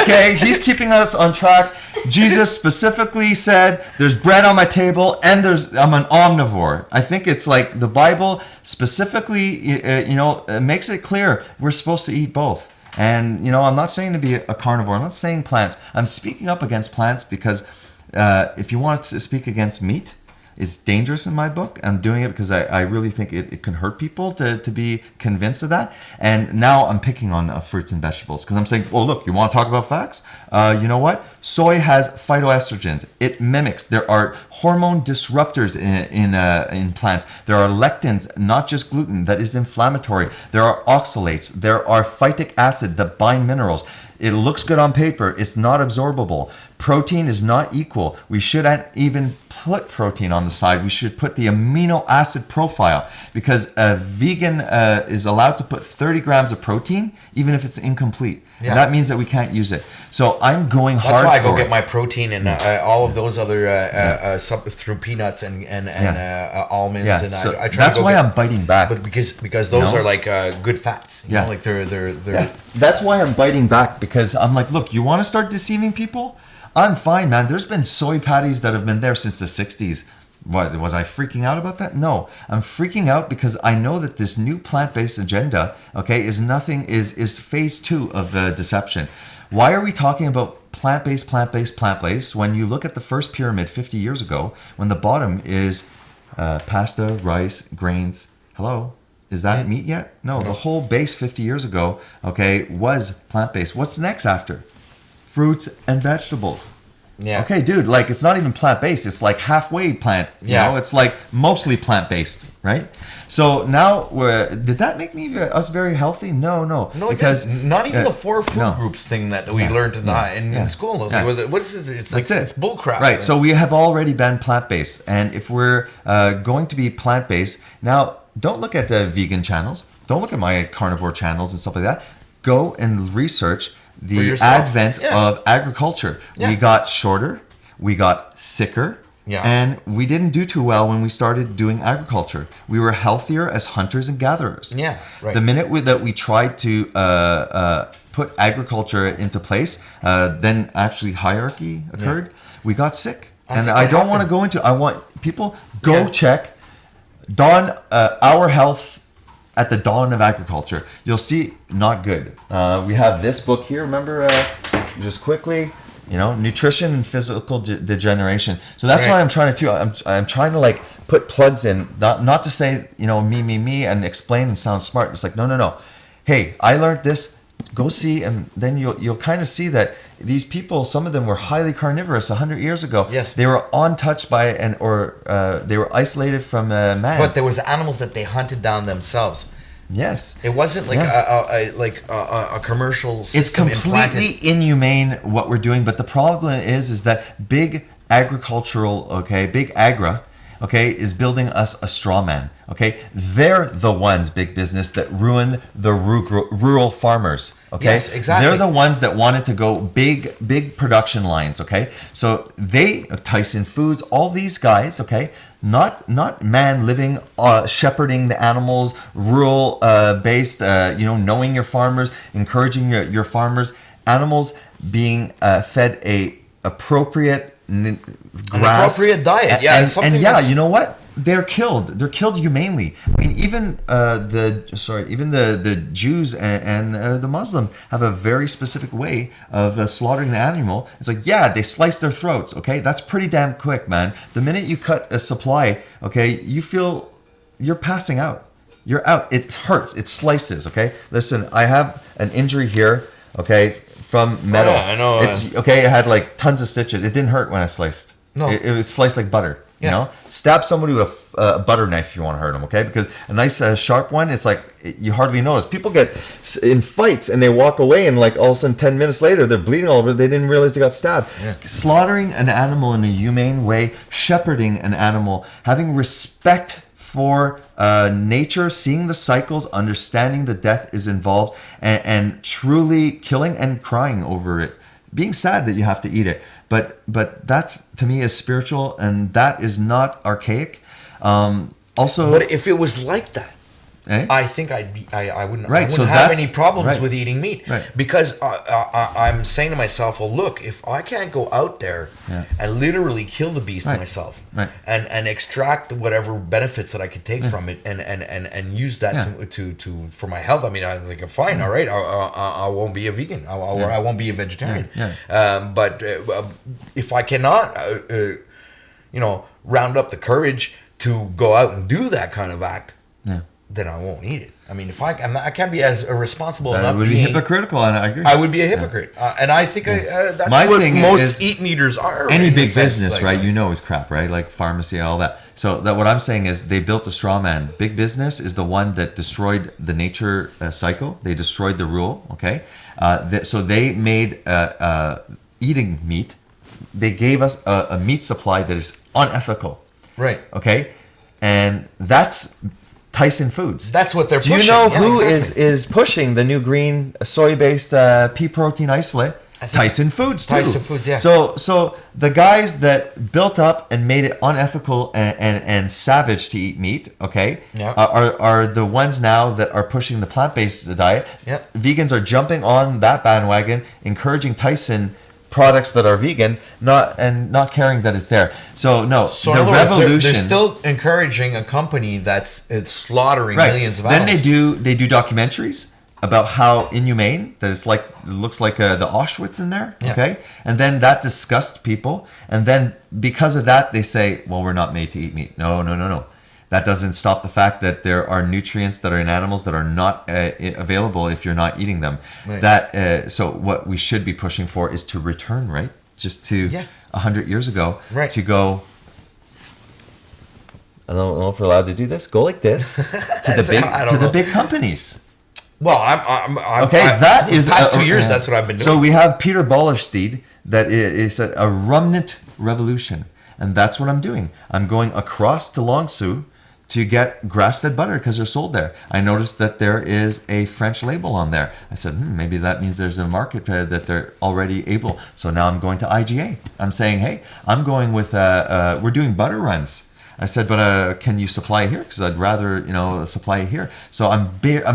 S2: okay, he's keeping us on track. Jesus specifically said, there's bread on my table and I'm an omnivore. I think it's like the Bible specifically, makes it clear we're supposed to eat both. And, I'm not saying to be a carnivore. I'm not saying plants. I'm speaking up against plants because if you want to speak against meat, it's dangerous in my book. I'm doing it because I really think it can hurt people to be convinced of that. And now I'm picking on fruits and vegetables because I'm saying, oh, look, you want to talk about facts? You know what? Soy has phytoestrogens. It mimics. There are hormone disruptors in plants. There are lectins, not just gluten, that is inflammatory. There are oxalates. There are phytic acid that bind minerals. It looks good on paper. It's not absorbable. Protein is not equal. We shouldn't even put protein on the side. We should put the amino acid profile, because a vegan is allowed to put 30 grams of protein, even if it's incomplete. Yeah. And that means that we can't use it. So I'm going hard.
S1: That's why I go get my protein and all of those other through peanuts and almonds.
S2: Yeah.
S1: And
S2: So
S1: I try
S2: that's
S1: to go
S2: why
S1: get,
S2: I'm biting back.
S1: But because those are like good fats. You know, like they're.
S2: Yeah. That's why I'm biting back, because I'm like, look, you want to start deceiving people? I'm fine, man. There's been soy patties that have been there since the 60s. What, was I freaking out about that? No, I'm freaking out because I know that this new plant-based agenda, is phase 2 of deception. Why are we talking about plant-based, when you look at the first pyramid 50 years ago, when the bottom is pasta, rice, grains? Hello? Is that meat yet? No, the whole base 50 years ago, was plant-based. What's next after? Fruits and vegetables.
S1: Yeah.
S2: Okay, dude, like it's not even plant-based. It's like halfway plant. You know? It's like mostly plant-based, right? So now, did that make us very healthy? No, because
S1: not even the 4 food groups thing that we learned in school.
S2: Yeah.
S1: What is it? It's like it's bullcrap.
S2: Right. So we have already been plant-based, and if we're going to be plant-based now, don't look at the vegan channels. Don't look at my carnivore channels and stuff like that. Go and research the advent of agriculture. We got shorter, we got sicker, and we didn't do too well when we started doing agriculture. We were healthier as hunters and gatherers.
S1: Yeah, right.
S2: The minute that we tried to put agriculture into place, then actually hierarchy occurred. We got sick. And I don't want to go into, I want people, check our health at the dawn of agriculture. You'll see, not good. We have this book here, remember, just quickly, nutrition and physical degeneration. So that's why I'm trying to I'm trying to like put plugs in, not to say, me, and explain and sound smart. It's like, no. Hey, I learned this. Go see, and then you'll kind of see that these people, some of them were highly carnivorous 100 years ago.
S1: Yes.
S2: They were untouched by they were isolated from man.
S1: But there was animals that they hunted down themselves.
S2: Yes.
S1: It wasn't like a commercial system.
S2: It's completely inhumane what we're doing, but the problem is that big agricultural, big agra, is building us a straw man. They're the ones, big business, that ruined the rural farmers.
S1: Yes, exactly.
S2: They're the ones that wanted to go big production lines. So Tyson Foods, all these guys. Not man living, shepherding the animals, rural based. Knowing your farmers, encouraging your farmers. Animals being fed a appropriate grass,
S1: an appropriate diet,
S2: and you know what? They're killed. They're killed humanely. I mean, even the Jews and the Muslims have a very specific way of slaughtering the animal. It's like, they slice their throats. That's pretty damn quick, man. The minute you cut a supply, you feel you're passing out. You're out. It hurts. It slices. Listen, I have an injury here. okay, from metal.
S1: Yeah, I know.
S2: It's okay. It had like tons of stitches. It didn't hurt when I sliced.
S1: No.
S2: It was sliced like butter. You
S1: Yeah.
S2: know, stab somebody with a butter knife if you want to hurt them, okay? Because a nice sharp one, it's like you hardly notice. People get in fights and they walk away, and like all of a sudden 10 minutes later they're bleeding all over. They didn't realize they got stabbed.
S1: Yeah.
S2: Slaughtering an animal in a humane way, shepherding an animal, having respect for nature, seeing the cycles, understanding the death is involved, and truly killing and crying over it. Being sad that you have to eat it, but that's to me is spiritual, and that is not archaic. Also,
S1: But if it was like that,
S2: eh?
S1: I think I wouldn't,
S2: Right,
S1: I
S2: so
S1: wouldn't have
S2: that's-
S1: any problems
S2: right.
S1: with eating meat.
S2: Right.
S1: Because I'm saying to myself, well, look, if I can't go out there
S2: Yeah.
S1: and literally kill the beast
S2: Right.
S1: myself,
S2: Right.
S1: and extract whatever benefits that I could take from it, and use that
S2: Yeah.
S1: to for my health, I mean, I think fine, all right, I won't be a vegan, or I won't be a vegetarian.
S2: Yeah.
S1: But if I cannot, round up the courage to go out and do that kind of act, then I won't eat it. I mean, if I can't be as irresponsible
S2: That
S1: enough
S2: would be
S1: being,
S2: hypocritical, and I agree.
S1: I would be a hypocrite. And I think that's
S2: My
S1: what
S2: thing
S1: most
S2: is
S1: eat eaters are.
S2: Any
S1: in a
S2: big
S1: sense,
S2: business,
S1: like,
S2: right? You know is crap, right? Like pharmacy, all that. So that what I'm saying is they built a straw man. Big business is the one that destroyed the nature cycle. They destroyed the rule. Okay, so they made eating meat. They gave us a meat supply that is unethical.
S1: Right.
S2: Okay, and that's Tyson Foods.
S1: That's what they're
S2: Do
S1: pushing.
S2: you know
S1: Yeah,
S2: who
S1: exactly.
S2: is pushing the new green soy-based pea protein isolate? Tyson Foods too.
S1: Tyson Foods, yeah.
S2: So the guys that built up and made it unethical and savage to eat meat, okay,
S1: Yeah.
S2: are the ones now that are pushing the plant-based diet.
S1: Yep.
S2: Vegans are jumping on that bandwagon, encouraging Tyson products that are vegan, not caring that it's there. So no,
S1: So
S2: the
S1: in other words,
S2: revolution.
S1: they're still encouraging a company that's slaughtering
S2: Right.
S1: millions of
S2: Then
S1: animals.
S2: they do documentaries about how inhumane that it's like. It looks like the Auschwitz in there.
S1: Yeah.
S2: Okay, and then that disgusts people, and then because of that they say, well, we're not made to eat meat. No. That doesn't stop the fact that there are nutrients that are in animals that are not available if you're not eating them.
S1: Right.
S2: That so what we should be pushing for is to return, right? Just to 100 years ago,
S1: Right.
S2: to go. I don't know if we're allowed to do this. Go like this to the big
S1: I don't
S2: to the
S1: know.
S2: big companies.
S1: Well, I'm
S2: Okay, that
S1: for
S2: is
S1: the past 2 years. That's what I've been doing.
S2: So we have Peter Ballersteed that is a remnant revolution, and that's what I'm doing. I'm going across to Longsu to get grass-fed butter because they're sold there. I noticed that there is a French label on there. I said, maybe that means there's a market that they're already able. So now I'm going to IGA. I'm saying, hey, I'm going with we're doing butter runs. I said, but can you supply it here? Because I'd rather, supply it here. So I'm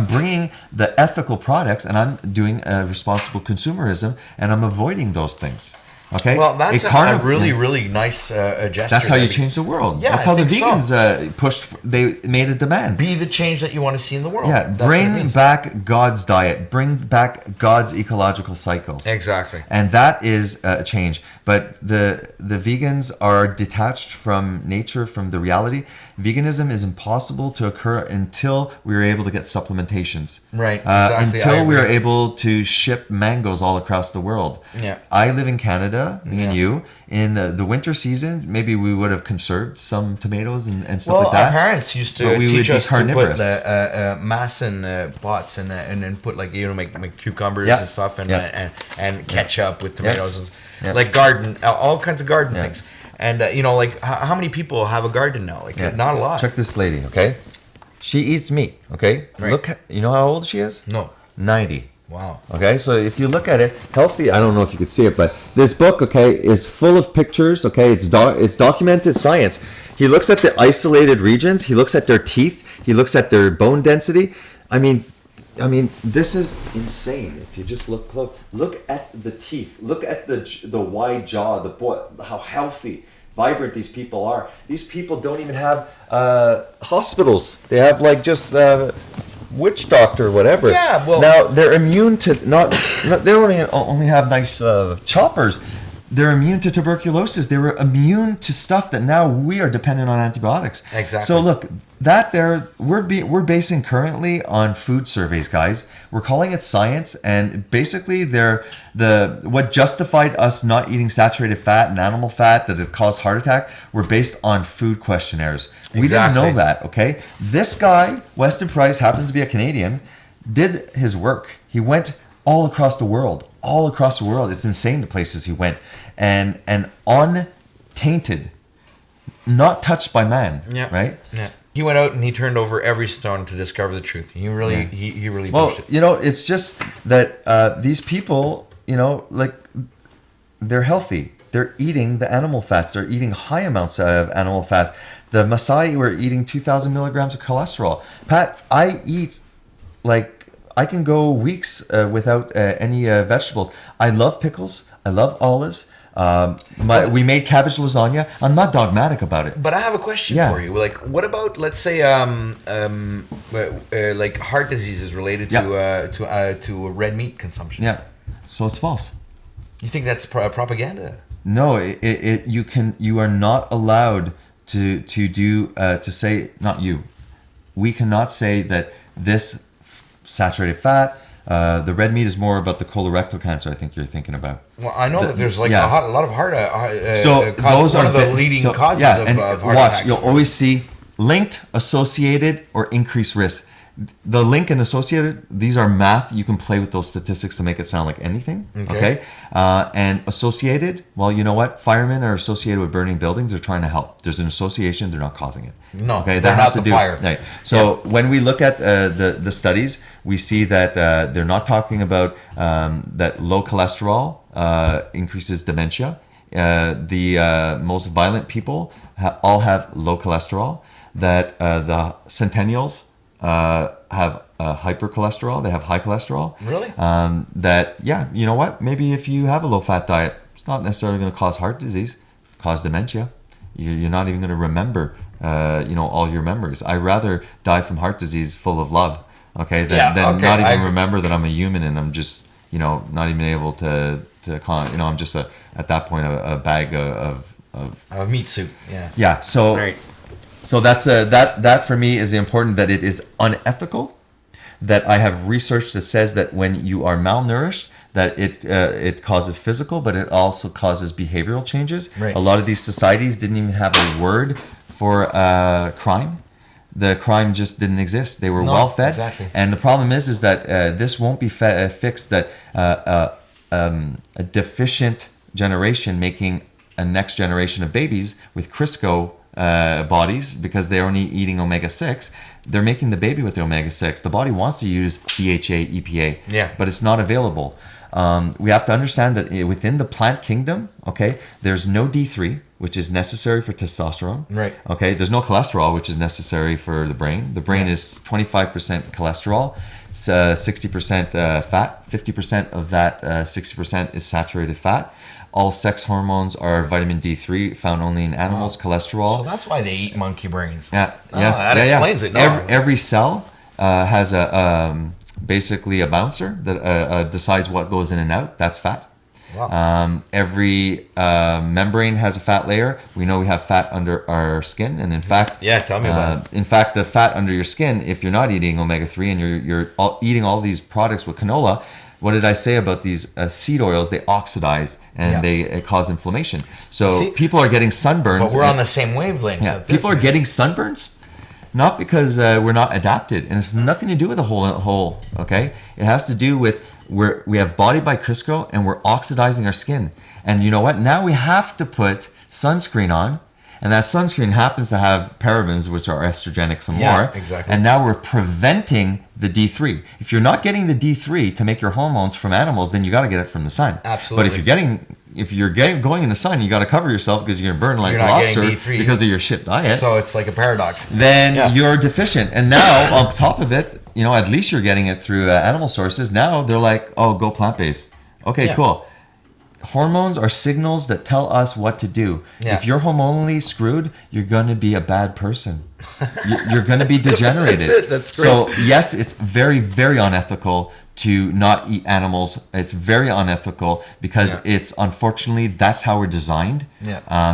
S2: bringing the ethical products, and I'm doing responsible consumerism, and I'm avoiding those things. Okay.
S1: Well, that's
S2: carnivore-
S1: a really, really nice gesture.
S2: That's how you
S1: there.
S2: change the world.
S1: Yeah,
S2: that's
S1: I
S2: how the
S1: think so.
S2: vegans pushed. They made a demand.
S1: Be the change that you want to see in the world.
S2: Yeah,
S1: That's what it
S2: bring
S1: means.
S2: back God's diet. Bring back God's ecological cycles.
S1: Exactly.
S2: And that is a change. But the vegans are detached from nature, from the reality. Veganism is impossible to occur until we are able to get supplementations.
S1: Right, exactly. I
S2: Until we are
S1: agree.
S2: able to ship mangoes all across the world.
S1: Yeah.
S2: I live in Canada, me and
S1: Yeah.
S2: you. In the winter season, maybe we would have conserved some tomatoes and stuff
S1: Well,
S2: like that.
S1: our parents used to
S2: But we would
S1: teach
S2: be
S1: us to
S2: carnivorous.
S1: put mass in pots and then put make cucumbers
S2: Yeah.
S1: and stuff
S2: Yeah.
S1: and ketchup with tomatoes,
S2: Yeah.
S1: like garden, all kinds of garden
S2: Yeah.
S1: things. And how many people have a garden now? Like not a lot.
S2: Check this lady, okay? She eats meat, okay?
S1: Right.
S2: Look, you know how old she is?
S1: No.
S2: 90.
S1: Wow.
S2: Okay, so if you look at it, healthy. I don't know if you could see it, but this book, okay, is full of pictures. Okay, it's documented science. He looks at the isolated regions. He looks at their teeth. He looks at their bone density. I mean, this is insane. If you just look close, look at the teeth. Look at the wide jaw. How healthy, vibrant these people are. These people don't even have hospitals. They have like just. Witch doctor, whatever.
S1: Yeah, well-
S2: now they're immune to not they don't only have nice choppers. They're immune to tuberculosis. They were immune to stuff that now we are dependent on antibiotics.
S1: Exactly.
S2: So look, that there we're basing currently on food surveys, guys. We're calling it science, and basically what justified us not eating saturated fat and animal fat that it caused heart attack were based on food questionnaires. We didn't know that. Okay, this guy Weston Price happens to be a Canadian. Did his work. He went all across the world. It's insane the places he went, and untainted, not touched by man. Yeah. Right.
S1: Yeah. He went out and he turned over every stone to discover the truth. He really, he really.
S2: Well, you know, it's just that these people, you know, like they're healthy. They're eating the animal fats. They're eating high amounts of animal fats. The Maasai were eating 2,000 milligrams of cholesterol. Pat, I eat like I can go weeks without any vegetables. I love pickles. I love olives. We made cabbage lasagna. I'm not dogmatic about it.
S1: But I have a question for you. Like, what about, let's say, like heart disease is related to red meat consumption?
S2: Yeah. So it's false.
S1: You think that's propaganda?
S2: No, you are not allowed to say, not you. We cannot say that this saturated fat, the red meat is more about the colorectal cancer I think you're thinking about.
S1: Well, I know that there's like a lot of heart
S2: so
S1: causes, one of the leading causes of heart attacks.
S2: You'll always see linked, associated, or increased risk. The link and associated, these are math. You can play with those statistics to make it sound like anything. Okay. And associated, well, you know what? Firemen are associated with burning buildings. They're trying to help. There's an association. They're not causing it.
S1: No, okay, that has to do. Fire.
S2: Right. So when we look at the studies, we see that they're not talking about that low cholesterol increases dementia. The most violent people all have low cholesterol. That the centennials have hypercholesterol. They have high cholesterol.
S1: Really?
S2: You know what? Maybe if you have a low-fat diet, it's not necessarily going to cause heart disease, cause dementia. You're not even going to remember, all your memories. I'd rather die from heart disease full of love, than not even remember that I'm a human and I'm just, not even able to I'm just at that point a bag of
S1: a meat soup. Yeah.
S2: Yeah. So. Right. So that for me is important, that it is unethical, that I have research that says that when you are malnourished, that it causes physical, but it also causes behavioral changes. Right. A lot of these societies didn't even have a word for crime. The crime just didn't exist. They were well fed.
S1: Exactly.
S2: And the problem is that this won't be fixed, that a deficient generation making a next generation of babies with Crisco bodies, because they're only eating omega-6, they're making the baby with the omega-6. The body wants to use DHA, EPA, but it's not available. We have to understand that within the plant kingdom, there's no D3, which is necessary for testosterone.
S1: Right.
S2: There's no cholesterol, which is necessary for the brain. The brain is 25% cholesterol, 60% fat. 50% of that 60% is saturated fat. All sex hormones are vitamin D3, found only in animals. Cholesterol.
S1: So that's why they eat monkey brains.
S2: Yeah.
S1: That explains it. No.
S2: Every cell has basically a bouncer that decides what goes in and out. That's fat. Wow. Every membrane has a fat layer. We know we have fat under our skin, and in fact,
S1: tell me about it.
S2: In fact, the fat under your skin, if you're not eating omega-3 and you're eating all these products with canola. What did I say about these seed oils? They oxidize and they cause inflammation. So people are getting sunburns.
S1: But we're on the same wavelength.
S2: Yeah, people are getting sunburns, not because we're not adapted, and it's nothing to do with the whole. Okay, it has to do with we have body by Crisco and we're oxidizing our skin. And you know what? Now we have to put sunscreen on. And that sunscreen happens to have parabens, which are estrogenic some more.
S1: Exactly.
S2: And now we're preventing the D3. If you're not getting the D3 to make your hormones from animals, then you got to get it from the sun.
S1: Absolutely.
S2: But if you're going in the sun, you got to cover yourself because you're going to burn like a lobster because of your shit diet.
S1: So it's like a paradox.
S2: Then you're deficient. And now on top of it, at least you're getting it through animal sources. Now they're like, oh, go plant-based. Okay, cool. Hormones are signals that tell us what to do. If you're hormonally screwed, you're going to be a bad person. You're going to be degenerated.
S1: That's great.
S2: So yes, it's very, very unethical, to not eat animals. It's very unethical because it's unfortunately that's how we're designed.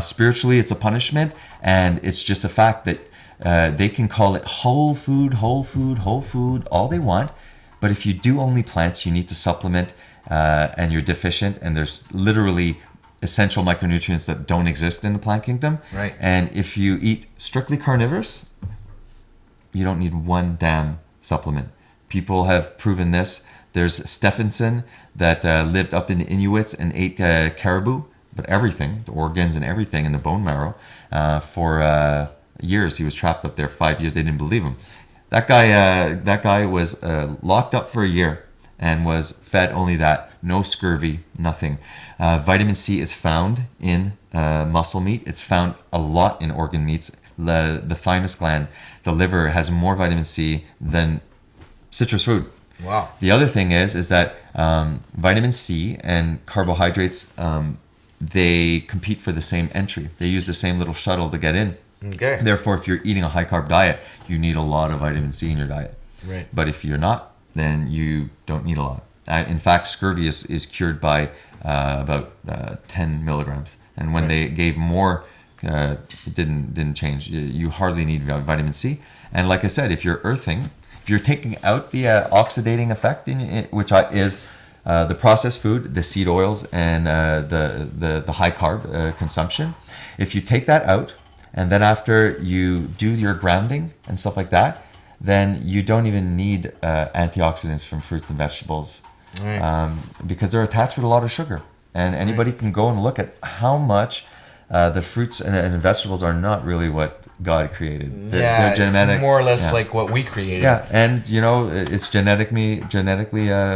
S2: Spiritually, it's a punishment, and it's just a fact that they can call it whole food all they want, but if you do only plants, you need to supplement, and you're deficient, and there's literally essential micronutrients that don't exist in the plant kingdom.
S1: Right.
S2: And if you eat strictly carnivorous, you don't need one damn supplement. People have proven this. There's Stephenson that lived up in the Inuits and ate caribou, but everything, the organs and everything in the bone marrow, for years. He was trapped up there 5 years. They didn't believe him. That guy was locked up for a year and was fed only that. No scurvy, nothing. Vitamin C is found in muscle meat. It's found a lot in organ meats. The thymus gland, the liver, has more vitamin C than citrus fruit.
S1: Wow.
S2: The other thing is that vitamin C and carbohydrates, they compete for the same entry. They use the same little shuttle to get in.
S1: Okay.
S2: Therefore, if you're eating a high carb diet, you need a lot of vitamin C in your diet.
S1: Right.
S2: But if you're not, then you don't need a lot. In fact, scurvy is cured by about 10 milligrams. And when they gave more, it didn't change. You hardly need vitamin C. And like I said, if you're earthing, if you're taking out the oxidating effect, which is the processed food, the seed oils, and the high carb consumption, if you take that out, and then after you do your grounding and stuff like that, then you don't even need antioxidants from fruits and vegetables. Right. Because they're attached with a lot of sugar. And anybody can go and look at how much the fruits and vegetables are not really what God created. They're genetic.
S1: It's more or less like what we created.
S2: Yeah, and it's genetically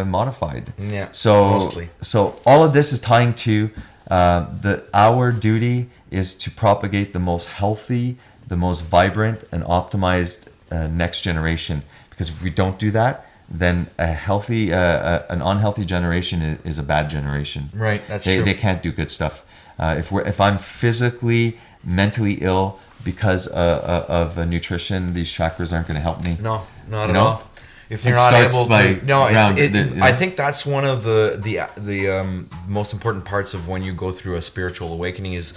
S2: modified.
S1: Yeah,
S2: so
S1: mostly.
S2: So all of this is tying to our duty is to propagate the most healthy, the most vibrant, and optimized next generation. Because if we don't do that, then an unhealthy generation is a bad generation.
S1: Right, that's true.
S2: They can't do good stuff. If I'm physically, mentally ill because of nutrition, these chakras aren't going to help me.
S1: No, not at all. If you're not able to, I think that's one of the most important parts of when you go through a spiritual awakening is,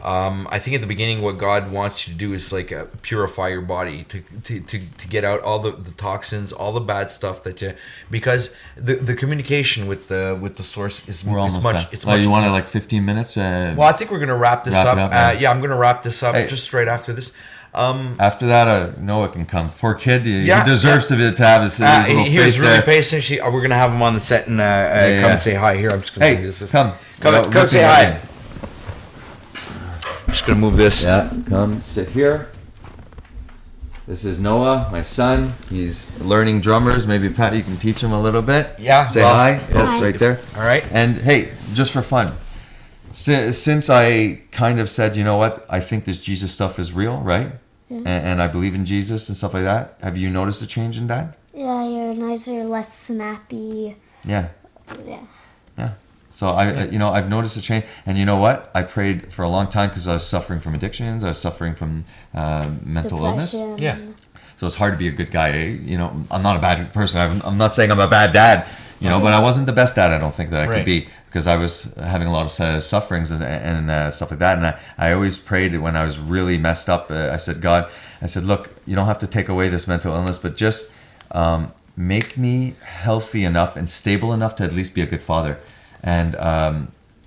S1: I think at the beginning what God wants you to do is like purify your body to get out all the toxins, all the bad stuff because the communication with the source is much.
S2: Done.
S1: It's much.
S2: You want like 15 minutes?
S1: Well, I think we're gonna wrap this up. I'm gonna wrap this up just right after this.
S2: After that, Noah can come. Poor kid, he deserves to have his little face.
S1: He was really patient. We're gonna have him on the set and come and say hi here. I'm just gonna move this. Come say hi. I'm just gonna move this.
S2: Yeah, come sit here. This is Noah, my son. He's learning drummers. Maybe Pat, you can teach him a little bit.
S1: Yeah.
S2: Say hi. Yes, right there.
S1: All right.
S2: And hey, just for fun. Since I kind of said, you know what, I think this Jesus stuff is real, right? Yeah. And I believe in Jesus and stuff like that. Have you noticed a change in Dad?
S3: Yeah, your eyes are less snappy.
S2: Yeah.
S3: Yeah.
S2: So I've noticed a change, and you know what? I prayed for a long time because I was suffering from addictions. I was suffering from mental illness.
S1: Yeah.
S2: So it's hard to be a good guy. I'm not a bad person. I'm not saying I'm a bad dad. But I wasn't the best dad. I don't think that I could be. Because I was having a lot of sufferings and stuff like that. And I always prayed when I was really messed up. I said, God, look, you don't have to take away this mental illness, but just make me healthy enough and stable enough to at least be a good father. And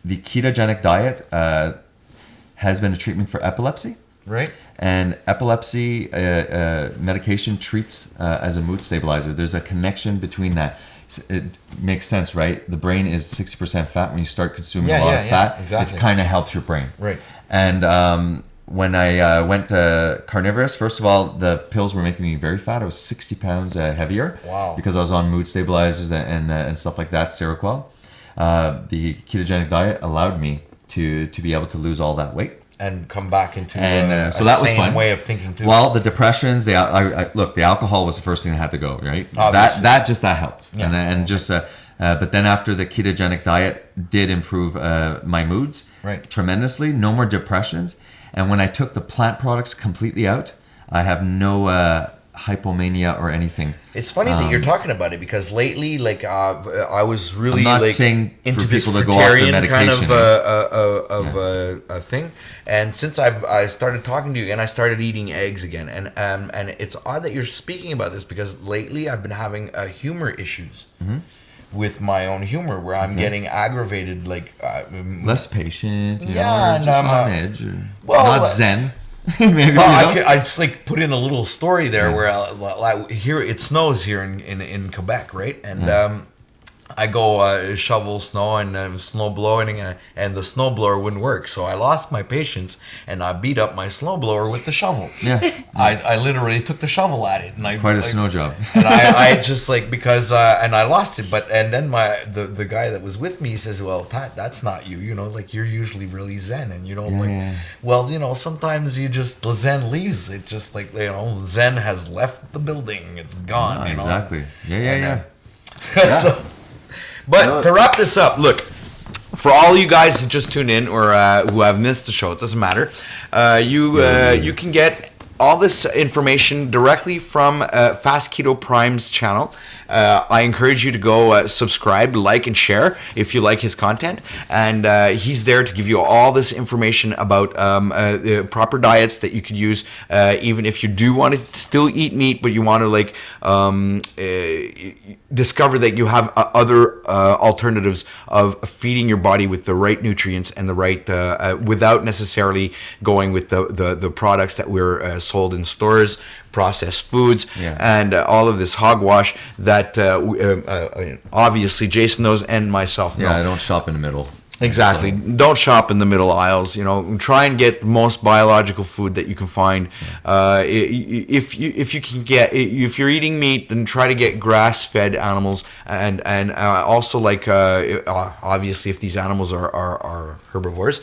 S2: the ketogenic diet has been a treatment for epilepsy.
S1: Right.
S2: And epilepsy medication treats as a mood stabilizer. There's a connection between that. It makes sense, right? The brain is 60% fat. When you start consuming a lot of fat,
S1: exactly.
S2: It kind of helps your brain.
S1: Right.
S2: And when I went carnivorous, first of all, the pills were making me very fat. I was 60 pounds heavier.
S1: Wow.
S2: Because I was on mood stabilizers and stuff like that, Seroquel. The ketogenic diet allowed me to be able to lose all that weight.
S1: And come back into
S2: so that was fun.
S1: Way of thinking too.
S2: Well, the depressions, the alcohol was the first thing that had to go, right?
S1: Obviously.
S2: That helped, yeah. But then after the ketogenic diet did improve my moods tremendously. No more depressions, and when I took the plant products completely out, I have no hypomania or anything.
S1: It's funny that you're talking about it because lately, like I was really
S2: I'm not
S1: like
S2: saying
S1: into
S2: for
S1: this
S2: people that go off their
S1: fruitarian kind
S2: medication,
S1: of a thing, and since I started talking to you again, I started eating eggs again, and it's odd that you're speaking about this because lately I've been having humor issues with my own humor where I'm getting aggravated, like
S2: less patient, you
S1: Yeah,
S2: know, or
S1: and
S2: just
S1: I'm,
S2: on edge, or
S1: well,
S2: not zen. Maybe,
S1: well,
S2: you know?
S1: I just like put in a little story there where here it snows here in Quebec, right? And I go shovel snow and snow blowing and the snow blower wouldn't work, so I lost my patience and I beat up my snow blower with the shovel.
S2: Yeah.
S1: I literally took the shovel at it and I
S2: Quite a snow job.
S1: and I just like because and I lost it, and then the guy that was with me says, "Well, Pat, that's not you. You know, like you're usually really zen, and you don't Well, you know, sometimes you just the zen leaves. It just like zen has left the building. It's gone. You know?
S2: Exactly. Yeah.
S1: So, but to wrap this up, look. For all you guys who just tuned in or who have missed the show, it doesn't matter. You can get all this information directly from Fast Keto Prime's channel. I encourage you to go subscribe, like, and share if you like his content. And he's there to give you all this information about proper diets that you could use, even if you do want to still eat meat, but you want to like discover that you have other alternatives of feeding your body with the right nutrients and the right without necessarily going with the products that we're sold in stores, processed foods, and all of this hogwash that obviously Jason knows and myself know.
S2: Yeah, I don't shop in the middle.
S1: Exactly. Don't shop in the middle aisles. You know, try and get the most biological food that you can find. If you can get, if you're eating meat, then try to get grass-fed animals, and also like obviously if these animals are herbivores.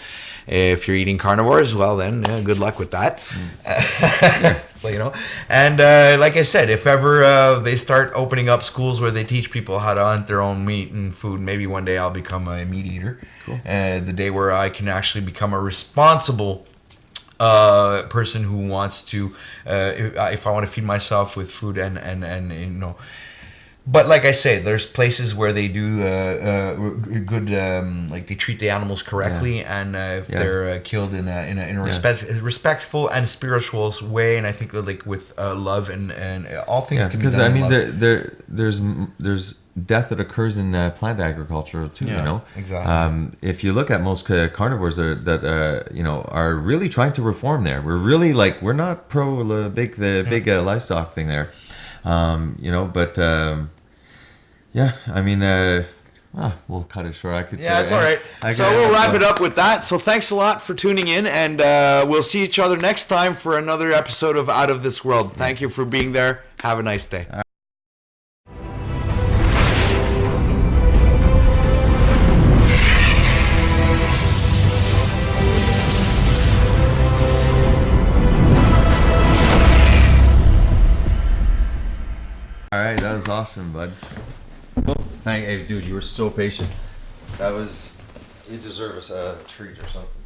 S1: If you're eating carnivores, well then, good luck with that. So, you know, and like I said, if ever they start opening up schools where they teach people how to hunt their own meat and food, maybe one day I'll become a meat eater. Cool. The day where I can actually become a responsible person who wants to, if I want to feed myself with food and you know. But like I say, there's places where they do good, like they treat the animals correctly, and if they're killed in a respectful and spiritual way, and I think like with love and all things can be done.
S2: Because I mean, there's death that occurs in plant agriculture too. You know,
S1: exactly.
S2: If you look at most carnivores that you know are really trying to reform there, we're really like we're not pro the big livestock thing there, you know, but. Yeah, I mean, we'll cut it short. I could say.
S1: Yeah, it's all right. So we'll wrap it up with that. So thanks a lot for tuning in, and we'll see each other next time for another episode of Out of This World. Thank you for being there. Have a nice day.
S2: All right, that was awesome, bud. Hey, dude, you were so patient. You deserve us a treat or something.